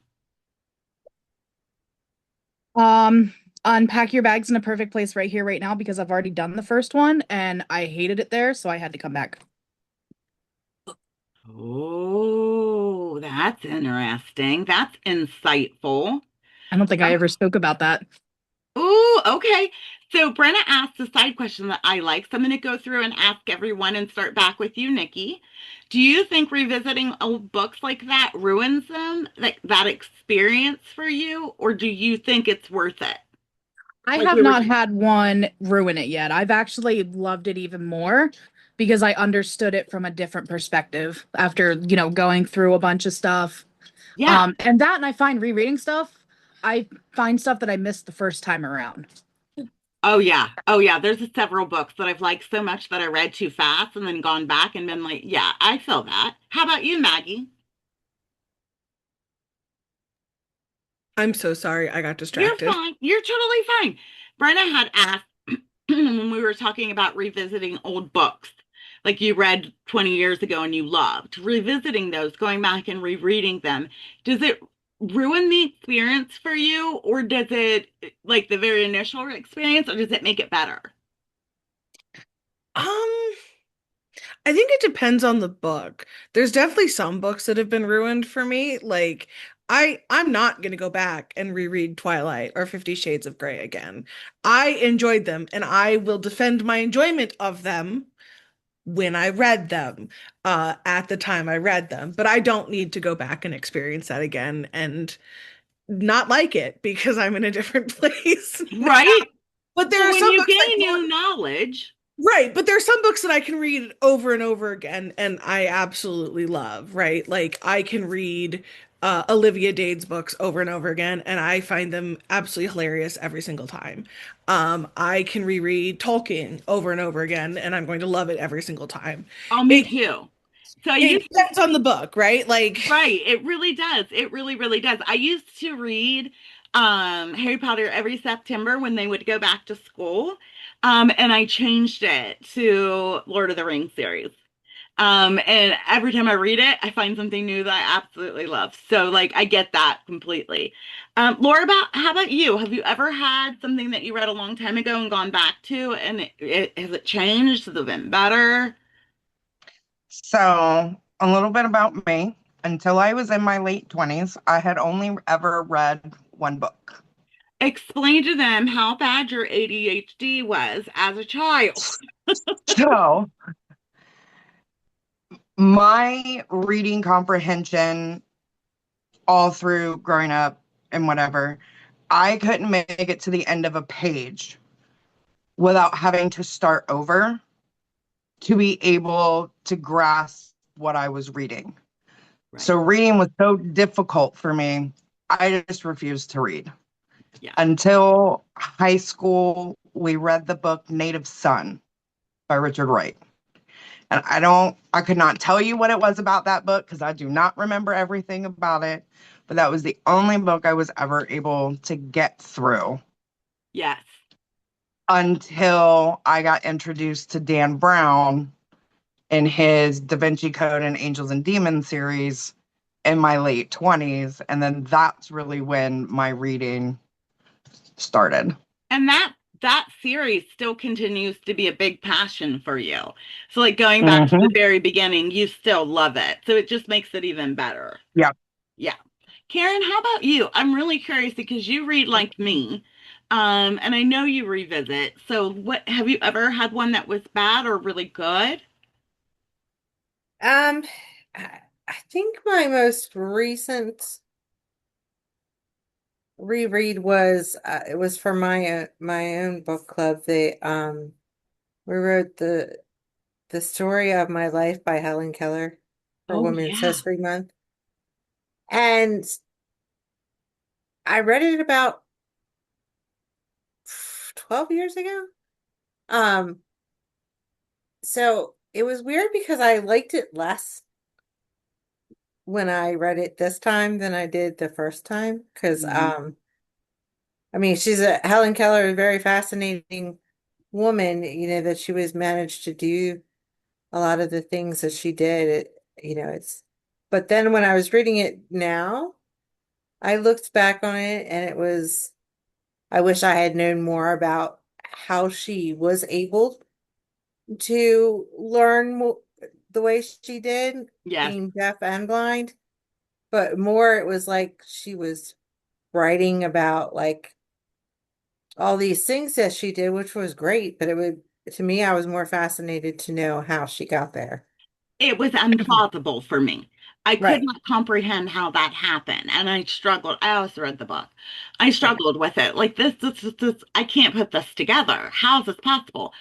Um, Unpack your bags in a perfect place right here, right now, because I've already done the first one and I hated it there, so I had to come back. Oh, that's interesting. That's insightful. I don't think I ever spoke about that. Oh, okay. So Brenna asked a side question that I like. So I'm going to go through and ask everyone and start back with you, Nikki. Do you think revisiting old books like that ruins them, like that experience for you, or do you think it's worth it? I Like have you were, not had one ruin it yet. I've actually loved it even more because I understood it from a different perspective after, going through a bunch of stuff. yeah. And I find rereading stuff, I find stuff that I missed the first time around. Oh yeah. Oh yeah. There's several books that I've liked so much that I read too fast and then gone back and been like, yeah, I feel that. How about you, Maggie? I'm so sorry, I got You're distracted. fine. You're totally fine. Brenna had asked when we were talking about revisiting old books, like you read 20 years ago and you loved, revisiting those, going back and rereading them. Does it ruin the experience for you, or does it like the very initial experience, or does it make it better? Um, I think it depends on the book. There's definitely some books that have been ruined for me. Like I'm not going to go back and reread Twilight or 50 Shades of Grey again. I enjoyed them and I will defend my enjoyment of them when I read them, at the time I read them, but I don't need to go back and experience that again and not like it because I'm in a different place now. Right? But there But are when some you books gain that new knowledge, right, but there are some books that I can read over and over again and I absolutely love, right? Like I can read Olivia Dade's books over and over again and I find them absolutely hilarious every single time. I can reread Tolkien over and over again and I'm going to love it every single time. oh, me It too. So I it used to, depends on the book, right? Like right, it really does. It really, really does. I used to read Harry Potter every September when they would go back to school. And I changed it to Lord of the Rings series. And every time I read it, I find something new that I absolutely love. So like I get that completely. Laura, how about you? Have you ever had something that you read a long time ago and gone back to, and has it changed? Has it been better? So, a little bit about me. Until I was in my late 20s, I had only ever read one book. Explain to them how bad your ADHD was as a child. So, my reading comprehension all through growing up and whatever, I couldn't make it to the end of a page without having to start over to be able to grasp what I was reading. Right. So reading was so difficult for me, I just refused to read. Yeah. Until high school, we read the book Native Son by Richard Wright. And I could not tell you what it was about that book because I do not remember everything about it. But that was the only book I was ever able to get through Yes. until I got introduced to Dan Brown in his Da Vinci Code and Angels and Demons series in my late 20s. And then that's really when my reading started. And that series still continues to be a big passion for you. So like going back to the Mm-hmm. very beginning, you still love it. So it just makes it even better. Yeah. Yeah. Karen, how about you? I'm really curious because you read like me. And I know you revisit. So what have you ever had one that was bad or really good? Um, I think my most recent reread was it was for my own book club. They we wrote the story of my life by Helen Keller for Oh Women's yeah. History Month, and I read it about 12 years ago. Um, so it was weird because I liked it less when I read it this time than I did the first time because Mhm. I mean she's a Helen Keller, a very fascinating woman, that she was managed to do a lot of the things that she did. It's but then when I was reading it now, I looked back on it and I wish I had known more about how she was able to learn the way she did, Yes. being deaf and blind. But more, it was like she was writing about like all these things that she did, which was great. But to me, I was more fascinated to know how she got there. It was implausible for me. I could Right, not comprehend how that happened. And I struggled. I also read the book. I right, struggled with it. Like this, I can't put this together. How is this possible?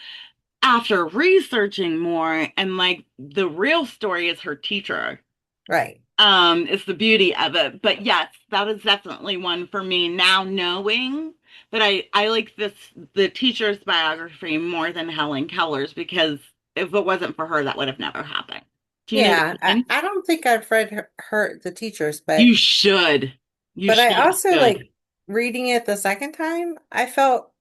After researching more, and like the real story is her teacher. right. It's the beauty of it. But yes, that is definitely one for me now knowing that I like the teacher's biography more than Helen Keller's because if it wasn't for her, that would have never happened. Do you know what Yeah, I mean? I don't think I've read the teachers, You but should. You I should. also Good. like reading it the second time. I felt,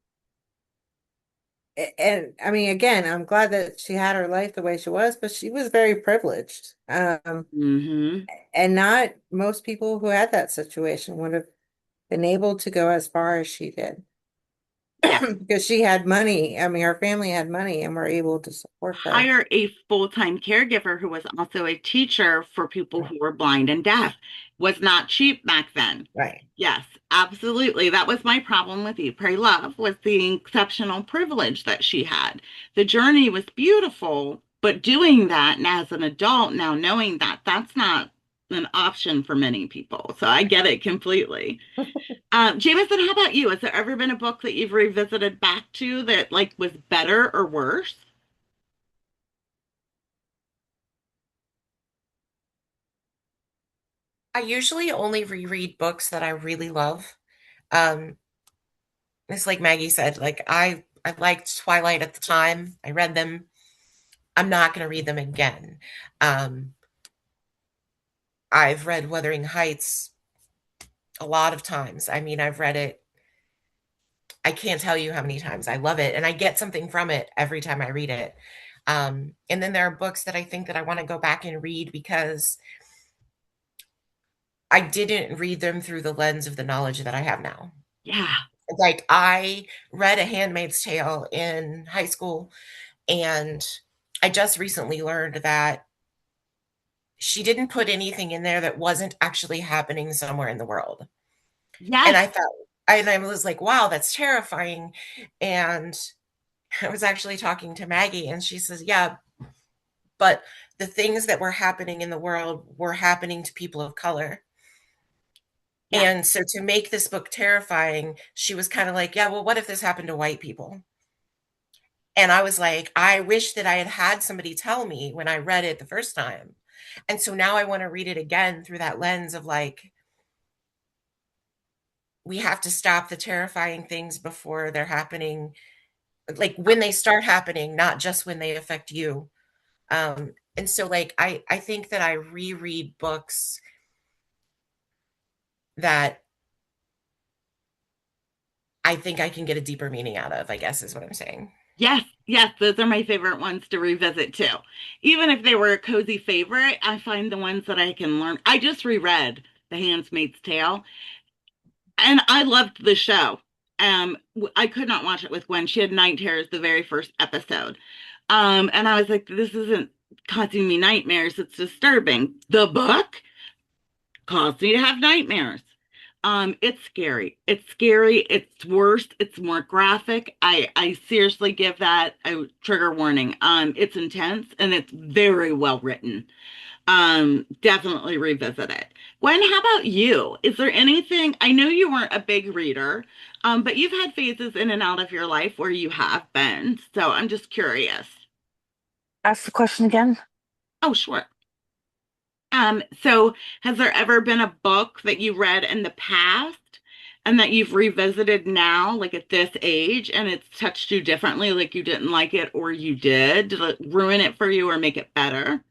and I mean, again, I'm glad that she had her life the way she was, but she was very privileged. Hmm. And not most people who had that situation would have been able to go as far as she did Yes. because she had money. I mean, her family had money and were able to support her. Hire a full-time caregiver who was also a teacher for people Right. who were blind and deaf. Was not cheap back then. Right. Yes, absolutely. That was my problem with Eat, Pray, Love, was the exceptional privilege that she had. The journey was beautiful, but doing that and as an adult now knowing that that's not an option for many people. So I get it completely. Jameson, how about you? Has there ever been a book that you've revisited back to that like was better or worse? I usually only reread books that I really love. Um, it's like Maggie said, like I liked Twilight at the time. I read them. I'm not going to read them again. Um, I've read Wuthering Heights a lot of times. I mean, I've read it. I can't tell you how many times. I love it, and I get something from it every time I read it. And then there are books that I think that I want to go back and read because I didn't read them through the lens of the knowledge that I have now. Yeah. Like I read A Handmaid's Tale in high school, and I just recently learned that she didn't put anything in there that wasn't actually happening somewhere in the world. And Yes. I thought, and I was like, wow, that's terrifying. And I was actually talking to Maggie, and she says, yeah, but the things that were happening in the world were happening to people of color. Yes. And so to make this book terrifying, she was kind of like, yeah, well, what if this happened to white people? And I was like, I wish that I had had somebody tell me when I read it the first time. And so now I want to read it again through that lens of like, we have to stop the terrifying things before they're happening, like when they start happening, not just when they affect you. And so like I think that I reread books that I think I can get a deeper meaning out of, I guess is what I'm saying. Yes, yes, those are my favorite ones to revisit too. Even if they were a cozy favorite, I find the ones that I can learn. I just reread The Handmaid's Tale, and I loved the show. I could not watch it with Gwen. She had night terrors the very first episode. And I was like, this isn't causing me nightmares. It's disturbing. The book caused me to have nightmares. It's scary. It's scary. It's worse. It's more graphic. I seriously give that a trigger warning. It's intense and it's very well written. Definitely revisit it. Gwen, how about you? Is there anything, I know you weren't a big reader, but you've had phases in and out of your life where you have been. So I'm just curious. Ask the question again. Oh, sure. So has there ever been a book that you read in the past and that you've revisited now, like at this age, and it's touched you differently, like you didn't like it or you did? Did it ruin it for you or make it better?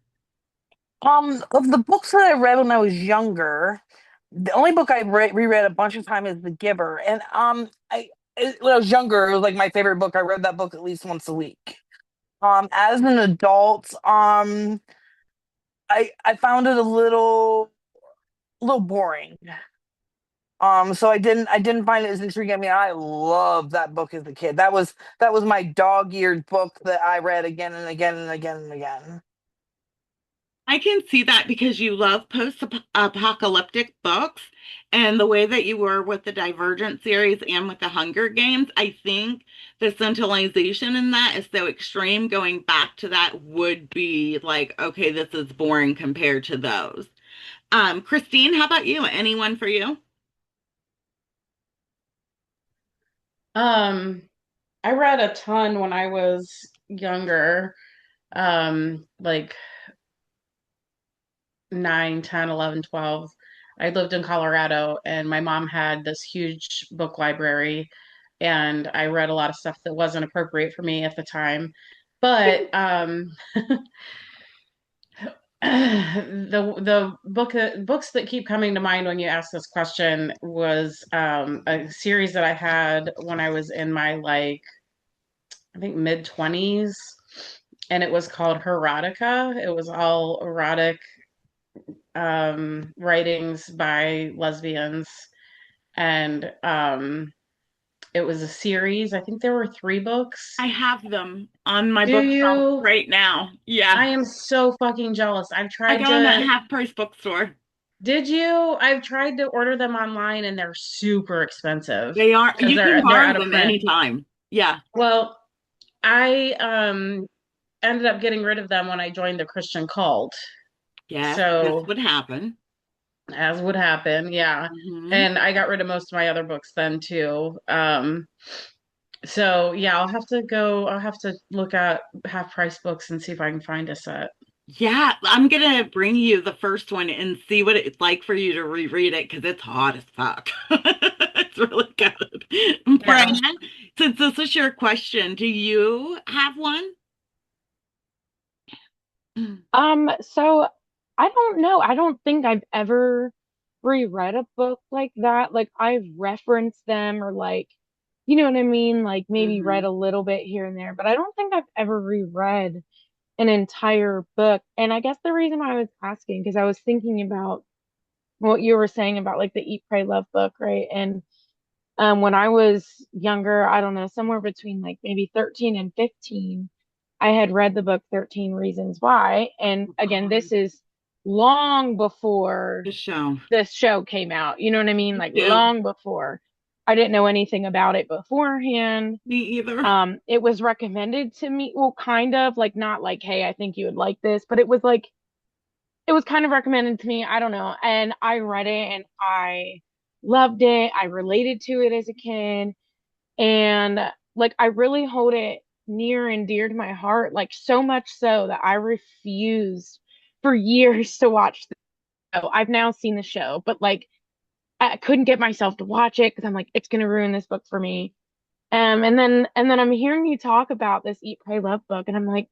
Of the books that I read when I was younger, the only book I reread a bunch of times is The Giver, and when I was younger, it was like my favorite book. I read that book at least once a week. As an adult, I found it a little boring. So I didn't find it as intriguing. I mean, I loved that book as a kid. That was my dog-eared book that I read again and again and again and again. I can see that because you love post-apocalyptic books and the way that you were with the Divergent series and with the Hunger Games. I think the sentimentalization in that is so extreme. Going back to that would be like, okay, this is boring compared to those. Christine, how about you? Anyone for you? Um, I read a ton when I was younger, like 9, 10, 11, 12. I lived in Colorado and my mom had this huge book library and I read a lot of stuff that wasn't appropriate for me at the time. But the books that keep coming to mind when you ask this question was a series that I had when I was in my like I think mid 20s, and it was called Erotica. It was all erotic writings by lesbians, and it was a series. I think there were 3 books. I have them on my Do bookshelf you? right now. Yeah. I am so fucking jealous. I've I tried got them at to. Half Price Bookstore. Did you? I've tried to order them online and they're super expensive They are, because you can they're borrow out of them print. anytime. Yeah. Well, I ended up getting rid of them when I joined the Christian cult. Yes, this So would happen. as would happen. Yeah. Hmm. And I got rid of most of my other books then too. So yeah, I'll have to look at half price books and see if I can find a set. Yeah, I'm gonna bring you the first one and see what it's like for you to reread it because it's hot as fuck. It's really good. Yeah. Brian, since this is your question, do you have one? So I don't know. I don't think I've ever reread a book like that. Like I've referenced them or like, you know what I mean? Like maybe read Hmm. a little bit here and there, but I don't think I've ever reread an entire book. And I guess the reason I was asking, because I was thinking about what you were saying about like the Eat, Pray, Love book, right? And when I was younger, I don't know, somewhere between like maybe 13 and 15, I had read the book 13 Reasons Why. And Oh, again, God, this is long before the show. this show came out. You know what I mean? Me Like too. long before. I didn't know anything about it beforehand. Me either. It was recommended to me, well, kind of like not like, hey, I think you would like this, but it was like it was kind of recommended to me. I don't know. And I read it and I loved it. I related to it as a kid. And like, I really hold it near and dear to my heart, like, so much so that I refused for years to watch the show. I've now seen the show, but like, I couldn't get myself to watch it because I'm like, it's going to ruin this book for me. And then I'm hearing you talk about this Eat, Pray, Love book, and I'm like,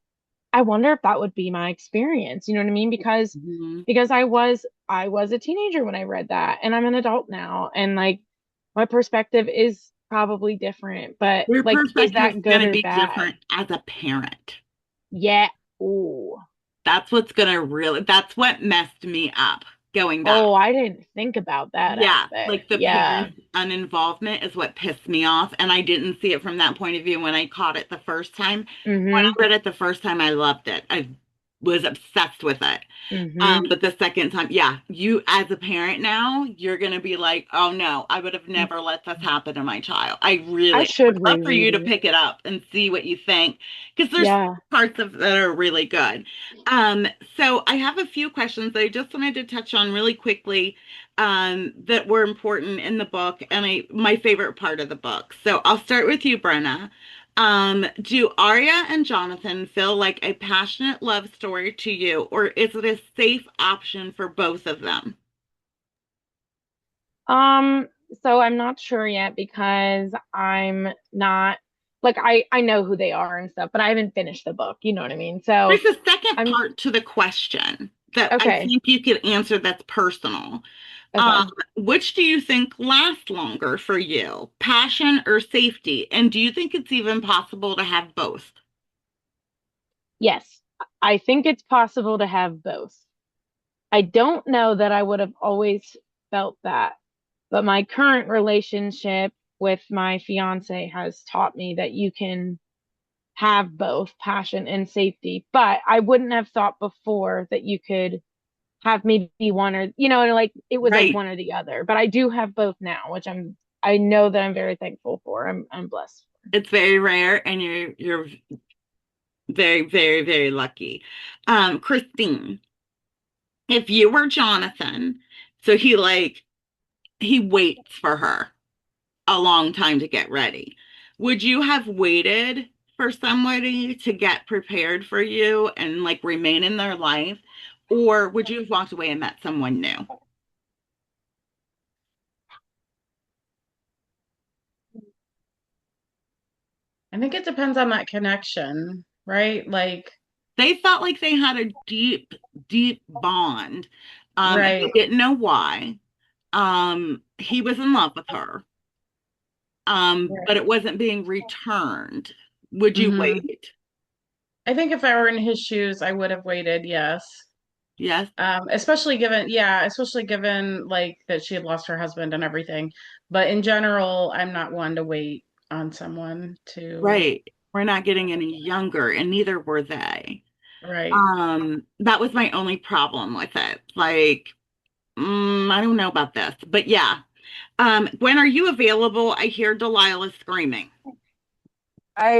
I wonder if that would be my experience. You know what I mean? Because Mhm. because I was a teenager when I read that, and I'm an adult now, and like my perspective is probably different. But Your like, is perspective is that going good to or be bad? different as a parent. Yeah. Ooh. That's what's going to really, that's what messed me up going back. Oh, I didn't think about that Yeah, aspect. like the Yeah. parents' uninvolvement is what pissed me off. And I didn't see it from that point of view when I caught it the first time. When I Mm-hmm. read it the first time, I loved it. I was obsessed with it. Mm-hmm. But the second time, yeah, you as a parent now, you're gonna be like, oh no, I would have never let this happen to my child. I I would should love for reread you to it. pick it up and see what you think, because there's Yeah. parts of that are really good. Um, so I have a few questions that I just wanted to touch on really quickly, that were important in the book and my favorite part of the book. So I'll start with you, Brenna. Do Arya and Jonathan feel like a passionate love story to you, or is it a safe option for both of them? Um, so I'm not sure yet because I'm not like I know who they are and stuff, but I haven't finished the book, you know what I mean? So There's a second I'm part to the question that I okay. think you could answer that's personal. Um, Okay. which do you think lasts longer for you, passion or safety? And do you think it's even possible to have both? Yes. I think it's possible to have both. I don't know that I would have always felt that, but my current relationship with my fiance has taught me that you can have both passion and safety. But I wouldn't have thought before that you could have maybe one or like it was like Right. one or the other. But I do have both now, which I know that I'm very thankful for. I'm blessed. It's very rare and you're very, very, very lucky. Christine, if you were Jonathan, so he waits for her a long time to get ready. Would you have waited for somebody to get prepared for you and like remain in their life? Or would you have walked away and met someone new? I think it depends on that connection, right? Like, They felt like they had a deep, deep bond. And right. they didn't know why. He was in love with her. But it wasn't being returned. Would you Hmm. wait? I think if I were in his shoes, I would have waited, yes. Yes. Especially given like that she had lost her husband and everything. But in general, I'm not one to wait on someone to, Right. We're not getting any younger, and neither were they. right. That was my only problem with it. Like, I don't know about this, but yeah. When are you available? I hear Delilah screaming. I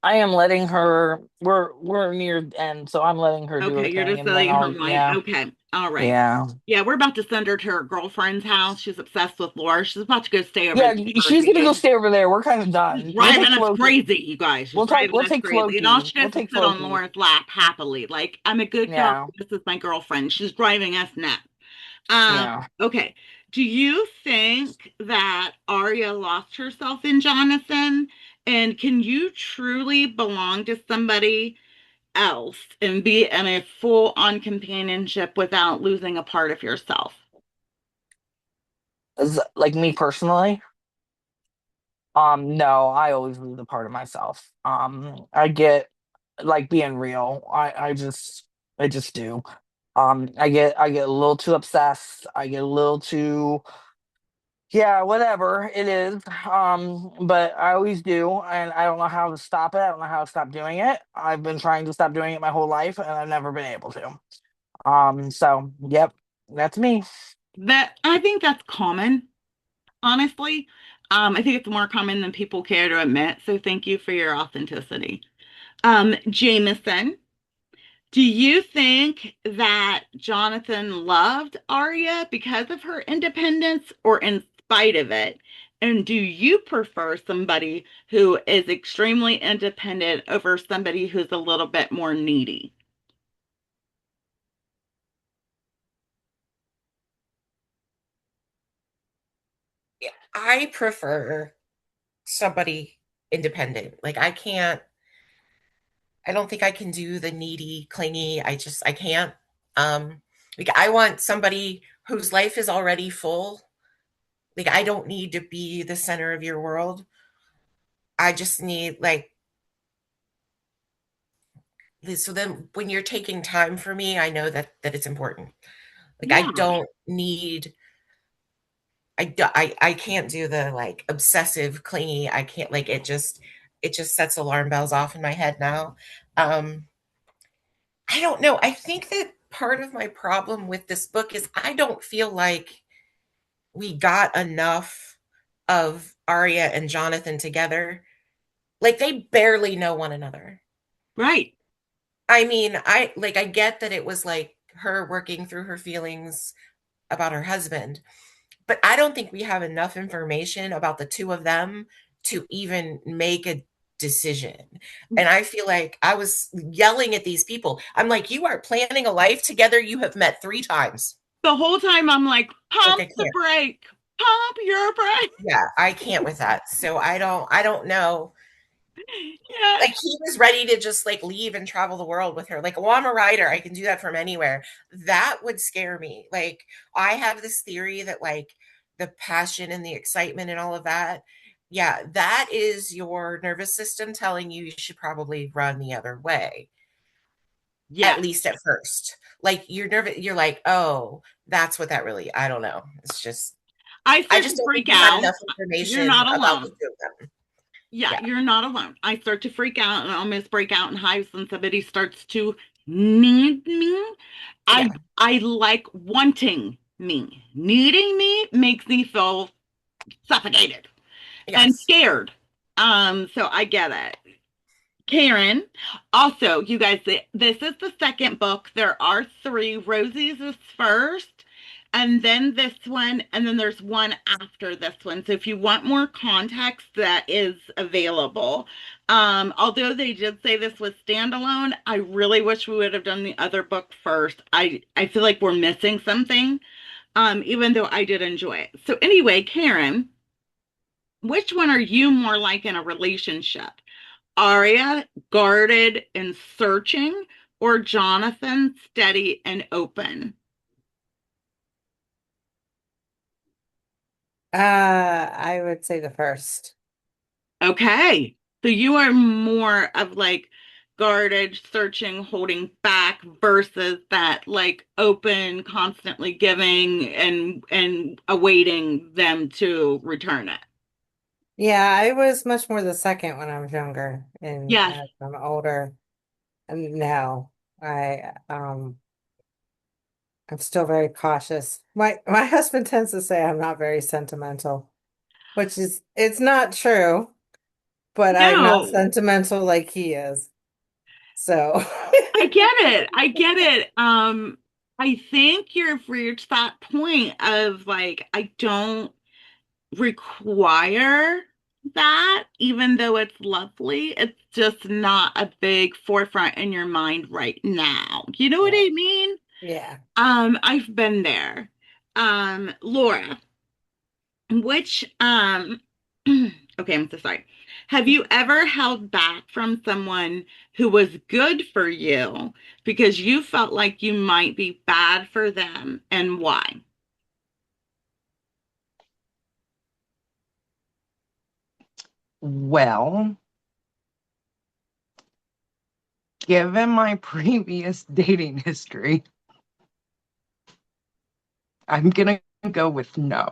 am letting her we're near the end, so I'm letting her do Okay, her you're thing just and then letting her I'll whine. yeah. Okay. All right. Yeah. Yeah, we're about to send her to her girlfriend's house. She's obsessed with Laura. She's about to go stay over Yeah, there for a she's few gonna go days. stay over there. We're kind of She's done. We'll take driving us Floki. crazy, you guys. She's driving We'll us take crazy. And all Floki. she We'll does is take sit on Floki. Laura's lap happily. Like, I'm a good girl. Yeah. This is my girlfriend. She's driving us nuts. Yeah. Okay. Do you think that Aria lost herself in Jonathan? And can you truly belong to somebody else and be in a full-on companionship without losing a part of yourself? Like me personally, no, I always lose a part of myself. I get like being real. I just do. I get a little too obsessed. I get a little too, yeah, whatever it is. But I always do, and I don't know how to stop it. I don't know how to stop doing it. I've been trying to stop doing it my whole life, and I've never been able to. So yep, that's me. That I think that's common, honestly. I think it's more common than people care to admit. So thank you for your authenticity. Jameson, do you think that Jonathan loved Arya because of her independence or in spite of it? And do you prefer somebody who is extremely independent over somebody who's a little bit more needy? Yeah, I prefer somebody independent. Like I don't think I can do the needy, clingy. I can't. Like I want somebody whose life is already full. Like I don't need to be the center of your world. I just need like so then when you're taking time for me, I know that it's important. Like I Yeah. don't need I can't do the like obsessive clingy. I can't like it just sets alarm bells off in my head now. Um I don't know. I think that part of my problem with this book is I don't feel like we got enough of Arya and Jonathan together. Like they barely know one another. Right. I mean, I get that it was like her working through her feelings about her husband, but I don't think we have enough information about the two of them to even make a decision. And I feel like I was yelling at these people. I'm like, you are planning a life together you have met 3 times. The whole time I'm like, Like pump I the can't. brake, pump your brake. Yeah, I can't with that. So I don't know. Yes. Like he was ready to just like leave and travel the world with her. Like, well, I'm a writer. I can do that from anywhere. That would scare me. Like, I have this theory that like the passion and the excitement and all of that, yeah, that is your nervous system telling you you should probably run the other way, at Yes. least at first. Like you're nervous, you're like, oh, that's what that really, I don't know. It's just I I start just to don't think freak we had out. enough You're information not about the alone. two of them. Yeah, Yeah. you're not alone. I start to freak out and almost break out in hives when somebody starts to need me. I Yeah. I like wanting me. Needing me makes me feel suffocated and Yes. scared. So I get it. Karen, also, you guys, this is the second book. There are three. Rosie's is first, and then this one, and then there's one after this one. So if you want more context, that is available. Although they did say this was standalone, I really wish we would have done the other book first. I feel like we're missing something, even though I did enjoy it. So anyway, Karen, which one are you more like in a relationship? Aria, guarded and searching, or Jonathan, steady and open? I would say the first. Okay. So you are more of like guarded, searching, holding back versus that like open, constantly giving and awaiting them to return it. Yeah, I was much more the second when I was younger, and Yes. as I'm older, and now I'm still very cautious. My husband tends to say I'm not very sentimental, which is it's not true, but I'm not No, sentimental like he is. So I get it. I get it. I think you've reached that point of like, I don't require that, even though it's lovely. It's just not a big forefront in your mind right now. You know what Yeah. I mean? Yeah. I've been there. Laura, which okay, I'm so sorry. Have you ever held back from someone who was good for you because you felt like you might be bad for them, and why? Well, given my previous dating history, I'm gonna go with no.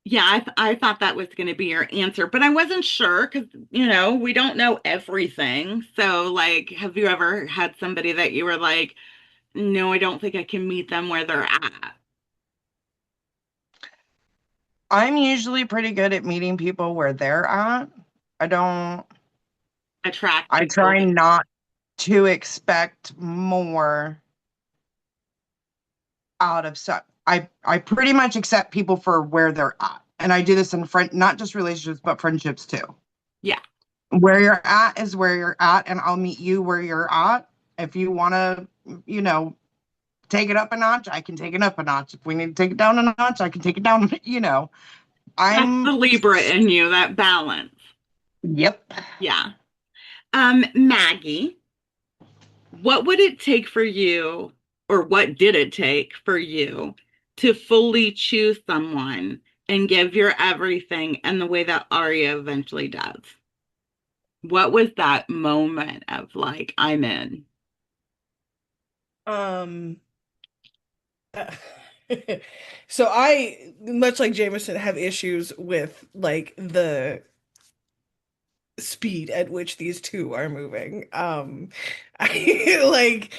Yeah, I thought that was going to be your answer, but I wasn't sure because, we don't know everything. So, like, have you ever had somebody that you were like, no, I don't think I can meet them where they're at? I'm usually pretty good at meeting people where they're at. I don't, Attract I people try that, not to expect more out of some. I pretty much accept people for where they're at. And I do this in friend, not just relationships, but friendships too. yeah, Where you're at is where you're at, and I'll meet you where you're at. If you want to, you know, take it up a notch, I can take it up a notch. If we need to take it down a notch, I can take it down. that's the I'm, Libra in you, that balance. yep. Yeah. Maggie, what would it take for you, or what did it take for you to fully choose someone and give your everything in the way that Aria eventually does? What was that moment of like, I'm in? Um, so I, much like Jameson, have issues with like the speed at which these two are moving. I like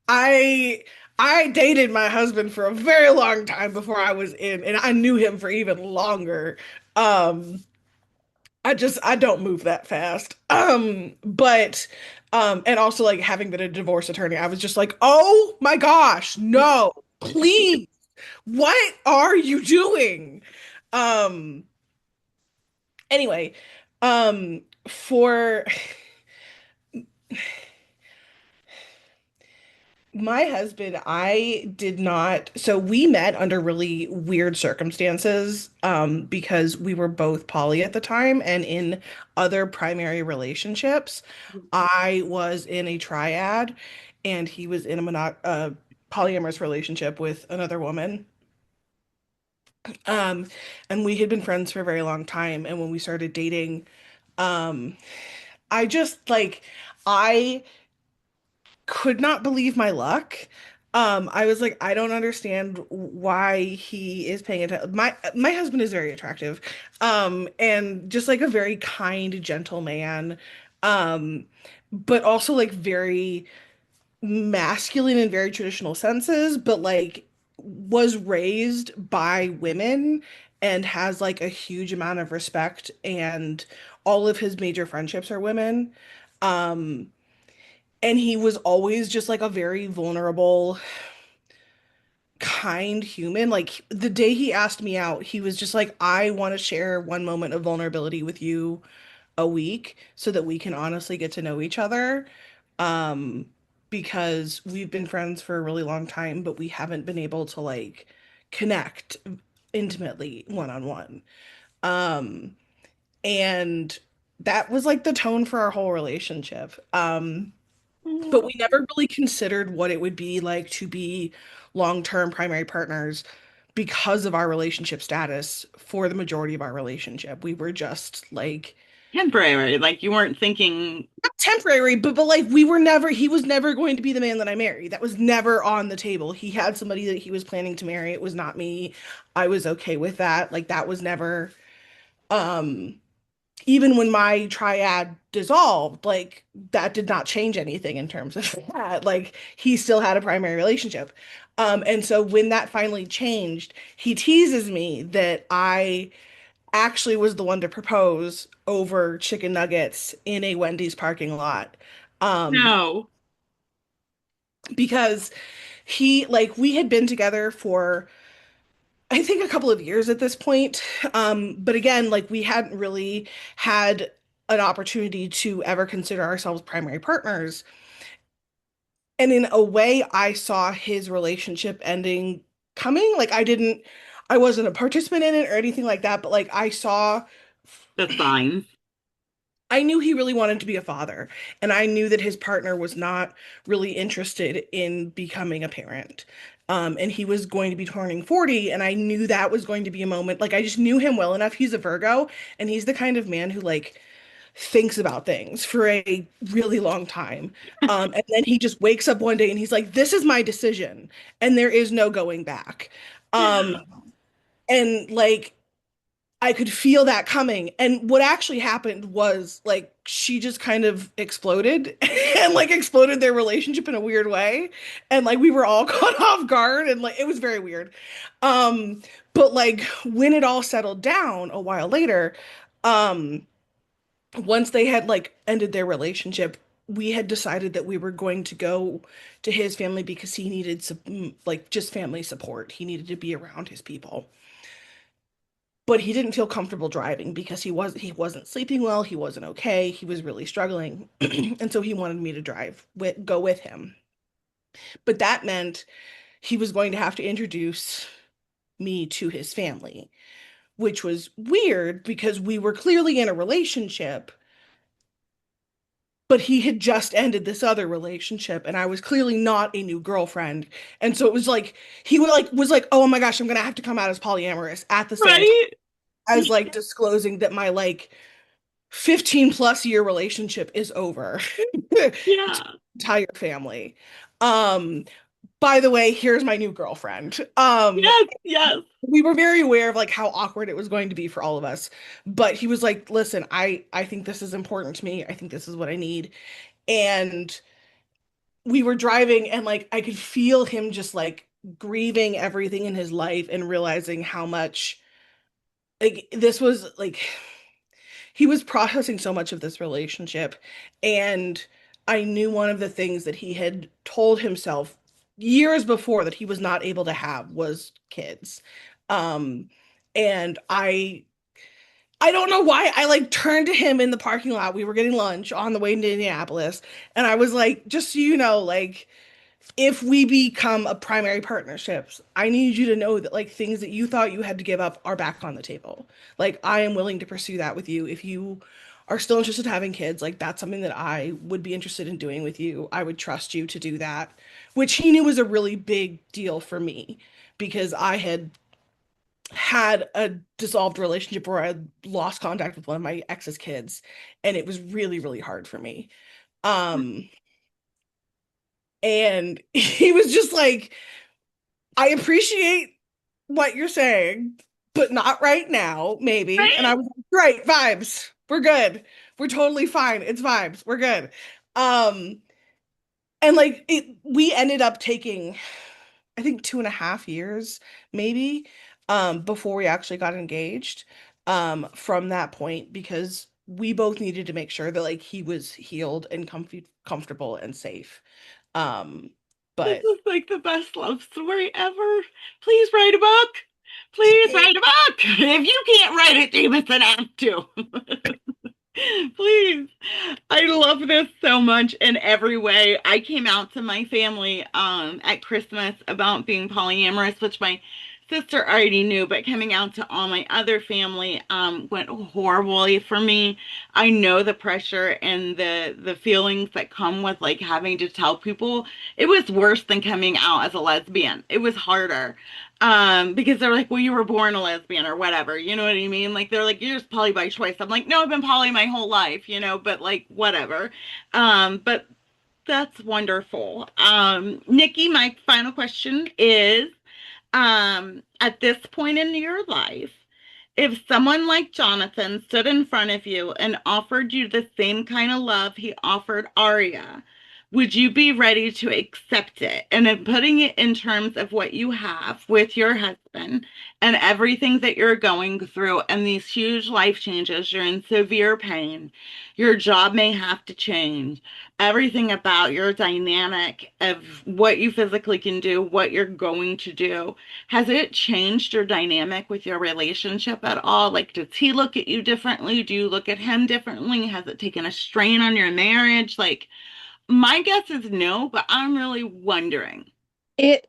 I I dated my husband for a very long time before I was in, and I knew him for even longer. Um, I don't move that fast. And also like having been a divorce attorney, I was just like, oh my gosh, no, please, what are you doing? Um, anyway, for my husband, I did not. So we met under really weird circumstances, because we were both poly at the time and in other primary relationships. I was in a triad and he was in a polyamorous relationship with another woman. Um, and we had been friends for a very long time. And when we started dating, um, I just like, I could not believe my luck. I was like, I don't understand why he is paying attention. My husband is very attractive, and just like a very kind, gentle man, um, but also like very masculine in very traditional senses, but like was raised by women and has like a huge amount of respect, and all of his major friendships are women. Um, and he was always just like a very vulnerable, kind human. Like the day he asked me out, he was just like, I want to share one moment of vulnerability with you a week so that we can honestly get to know each other. Um, because we've been friends for a really long time, but we haven't been able to like connect intimately one on one. Um, and that was like the tone for our whole relationship. But we never really considered what it would be like to be long-term primary partners because of our relationship status for the majority of our relationship. We were just like Temporary, like you weren't thinking, not temporary, but like we were never he was never going to be the man that I married. That was never on the table. He had somebody that he was planning to marry. It was not me. I was okay with that. Like that was never um even when my triad dissolved, like that did not change anything in terms of that. Like he still had a primary relationship. And so when that finally changed, he teases me that I actually was the one to propose over chicken nuggets in a Wendy's parking lot. Um, no. because we had been together for I think a couple of years at this point. But again, like we hadn't really had an opportunity to ever consider ourselves primary partners. And in a way, I saw his relationship ending coming. I wasn't a participant in it or anything like that, but like The signs. I knew he really wanted to be a father, and I knew that his partner was not really interested in becoming a parent. And he was going to be turning 40, and I knew that was going to be a moment. Like, I just knew him well enough. He's a Virgo, and he's the kind of man who, like, thinks about things for a really long time. And then he just wakes up one day and he's like, this is my decision, and there is no going back. Um, and like, I could feel that coming. And what actually happened was like she just kind of exploded and like exploded their relationship in a weird way. And like we were all caught off guard and like it was very weird. Um, but like when it all settled down a while later, um, once they had like ended their relationship, we had decided that we were going to go to his family because he needed some like just family support. He needed to be around his people, but he didn't feel comfortable driving because he wasn't sleeping well, he wasn't okay, he was really struggling. And so he wanted me to go with him. But that meant he was going to have to introduce me to his family, which was weird because we were clearly in a relationship, but he had just ended this other relationship and I was clearly not a new girlfriend. And so it was like he was like, "Oh my gosh, I'm going to have to come out as polyamorous at the same time Right? as like disclosing that my like 15 plus year relationship is over to the Yeah. entire family. Um, by the way, here's my new girlfriend. Yes, yes. We were very aware of like how awkward it was going to be for all of us, but he was like, "Listen, I think this is important to me. I think this is what I need." And we were driving and like I could feel him just like grieving everything in his life and realizing how much like this was like he was processing so much of this relationship. And I knew one of the things that he had told himself years before that he was not able to have was kids. Um, and I don't know why I like turned to him in the parking lot. We were getting lunch on the way to Indianapolis, and I was like, just so you know, like if we become a primary partnerships, I need you to know that like things that you thought you had to give up are back on the table. Like I am willing to pursue that with you. If you are still interested in having kids, like that's something that I would be interested in doing with you. I would trust you to do that, which he knew was a really big deal for me because I had a dissolved relationship where I lost contact with one of my ex's kids, and it was really, really hard for me. Um, and he was just like, I appreciate what you're saying, but not right now, maybe. And I Right? was like, great, vibes. We're good. We're totally fine. It's vibes. We're good. Um, and like we ended up taking, I think 2.5 years, maybe, before we actually got engaged, from that point, because we both needed to make sure that like he was healed and comfortable and safe. Um, This but is like the best love story ever. Please write a book. Please write a book. If you can't write it, Jameson has to. Please. I love this so much in every way. I came out to my family at Christmas about being polyamorous, which my sister already knew, but coming out to all my other family went horribly for me. I know the pressure and the feelings that come with like having to tell people. It was worse than coming out as a lesbian. It was harder because they're like, well, you were born a lesbian or whatever, you know what I mean? Like they're like, you're just poly by choice. I'm like, no, I've been poly my whole life, but like whatever. But that's wonderful. Nikki, my final question is, at this point in your life, if someone like Jonathan stood in front of you and offered you the same kind of love he offered Aria, would you be ready to accept it? And then putting it in terms of what you have with your husband and everything that you're going through and these huge life changes, you're in severe pain, your job may have to change, everything about your dynamic of what you physically can do, what you're going to do. Has it changed your dynamic with your relationship at all? Like, does he look at you differently? Do you look at him differently? Has it taken a strain on your marriage? Like, my guess is no, but I'm really wondering. There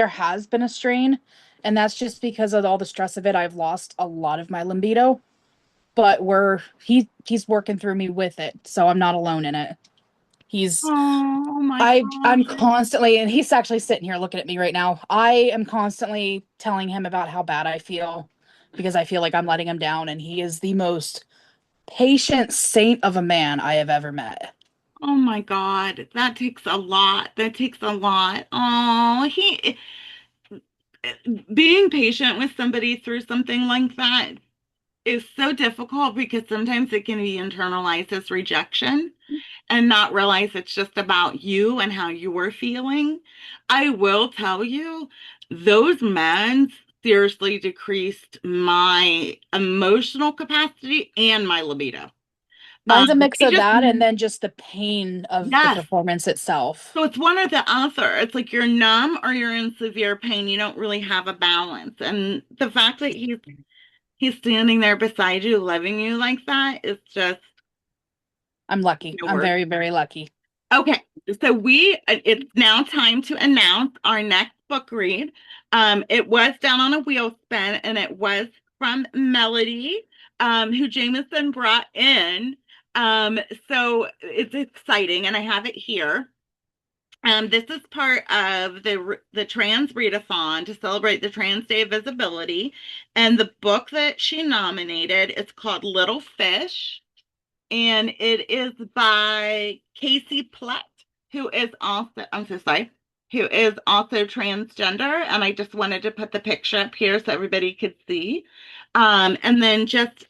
has been a strain, and that's just because of all the stress of it. I've lost a lot of my libido, but he's working through me with it, so I'm not alone in it. He's Oh my I'm gosh. constantly, and he's actually sitting here looking at me right now. I am constantly telling him about how bad I feel because I feel like I'm letting him down, and he is the most patient saint of a man I have ever met. Oh my God. That takes a lot. That takes a lot. Oh, he being patient with somebody through something like that is so difficult because sometimes it can be internalized as rejection and not realize it's just about you and how you were feeling. I will tell you, those men seriously decreased my emotional capacity and my libido. Mine's a mix They of just, that and then just the pain of the yes. performance itself. So it's one or the other. It's like you're numb or you're in severe pain. You don't really have a balance. And the fact that he's standing there beside you, loving you like that is just I'm lucky. no I'm word. very, very lucky. Okay, so it's now time to announce our next book read. It was down on a wheel spin, and it was from Melody, who Jameson brought in. So it's exciting, and I have it here. This is part of the Trans Readathon to celebrate the Trans Day of Visibility, and the book that she nominated is called Little Fish, and it is by Casey Platt, who is also, I'm so sorry, who is also transgender. And I just wanted to put the picture up here so everybody could see. And then just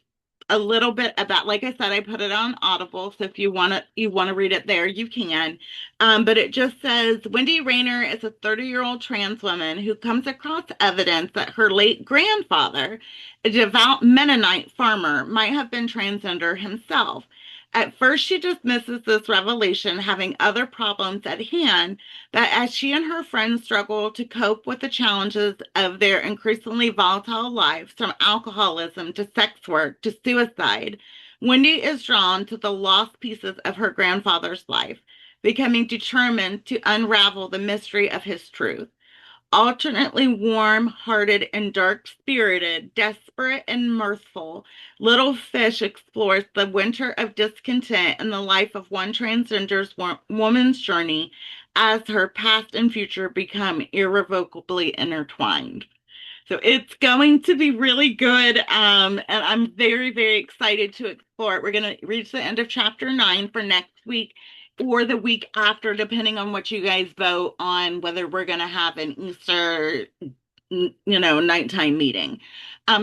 a little bit about, like I said, I put it on Audible, so if you want to read it there, you can. But it just says Wendy Rayner is a 30-year-old trans woman who comes across evidence that her late grandfather, a devout Mennonite farmer, might have been transgender himself. At first, she dismisses this revelation, having other problems at hand, but as she and her friends struggle to cope with the challenges of their increasingly volatile lives, from alcoholism to sex work to suicide, Wendy is drawn to the lost pieces of her grandfather's life, becoming determined to unravel the mystery of his truth. Alternately warm-hearted and dark-spirited, desperate and mirthful, Little Fish explores the winter of discontent in the life of one transgender's woman's journey as her past and future become irrevocably intertwined. So it's going to be really good. And I'm very, very excited to explore it. We're going to reach the end of chapter 9 for next week or the week after, depending on what you guys vote on, whether we're going to have an Easter, nighttime meeting.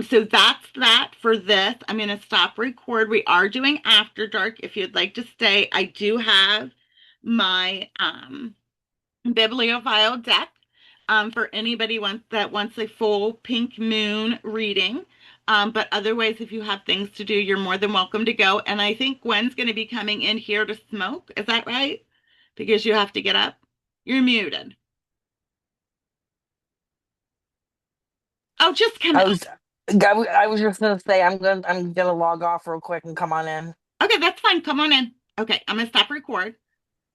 So that's that for this. I'm going to stop record. We are doing After Dark. If you'd like to stay, I do have my bibliophile deck for anybody that wants a full pink moon reading. But otherwise, if you have things to do, you're more than welcome to go. And I think Gwen's going to be coming in here to smoke. Is that right? Because you have to get up. You're muted. Oh, just come I in. was I was just gonna say I'm gonna log off real quick and come on in. Okay, that's fine. Come on in. Okay, I'm going to stop record.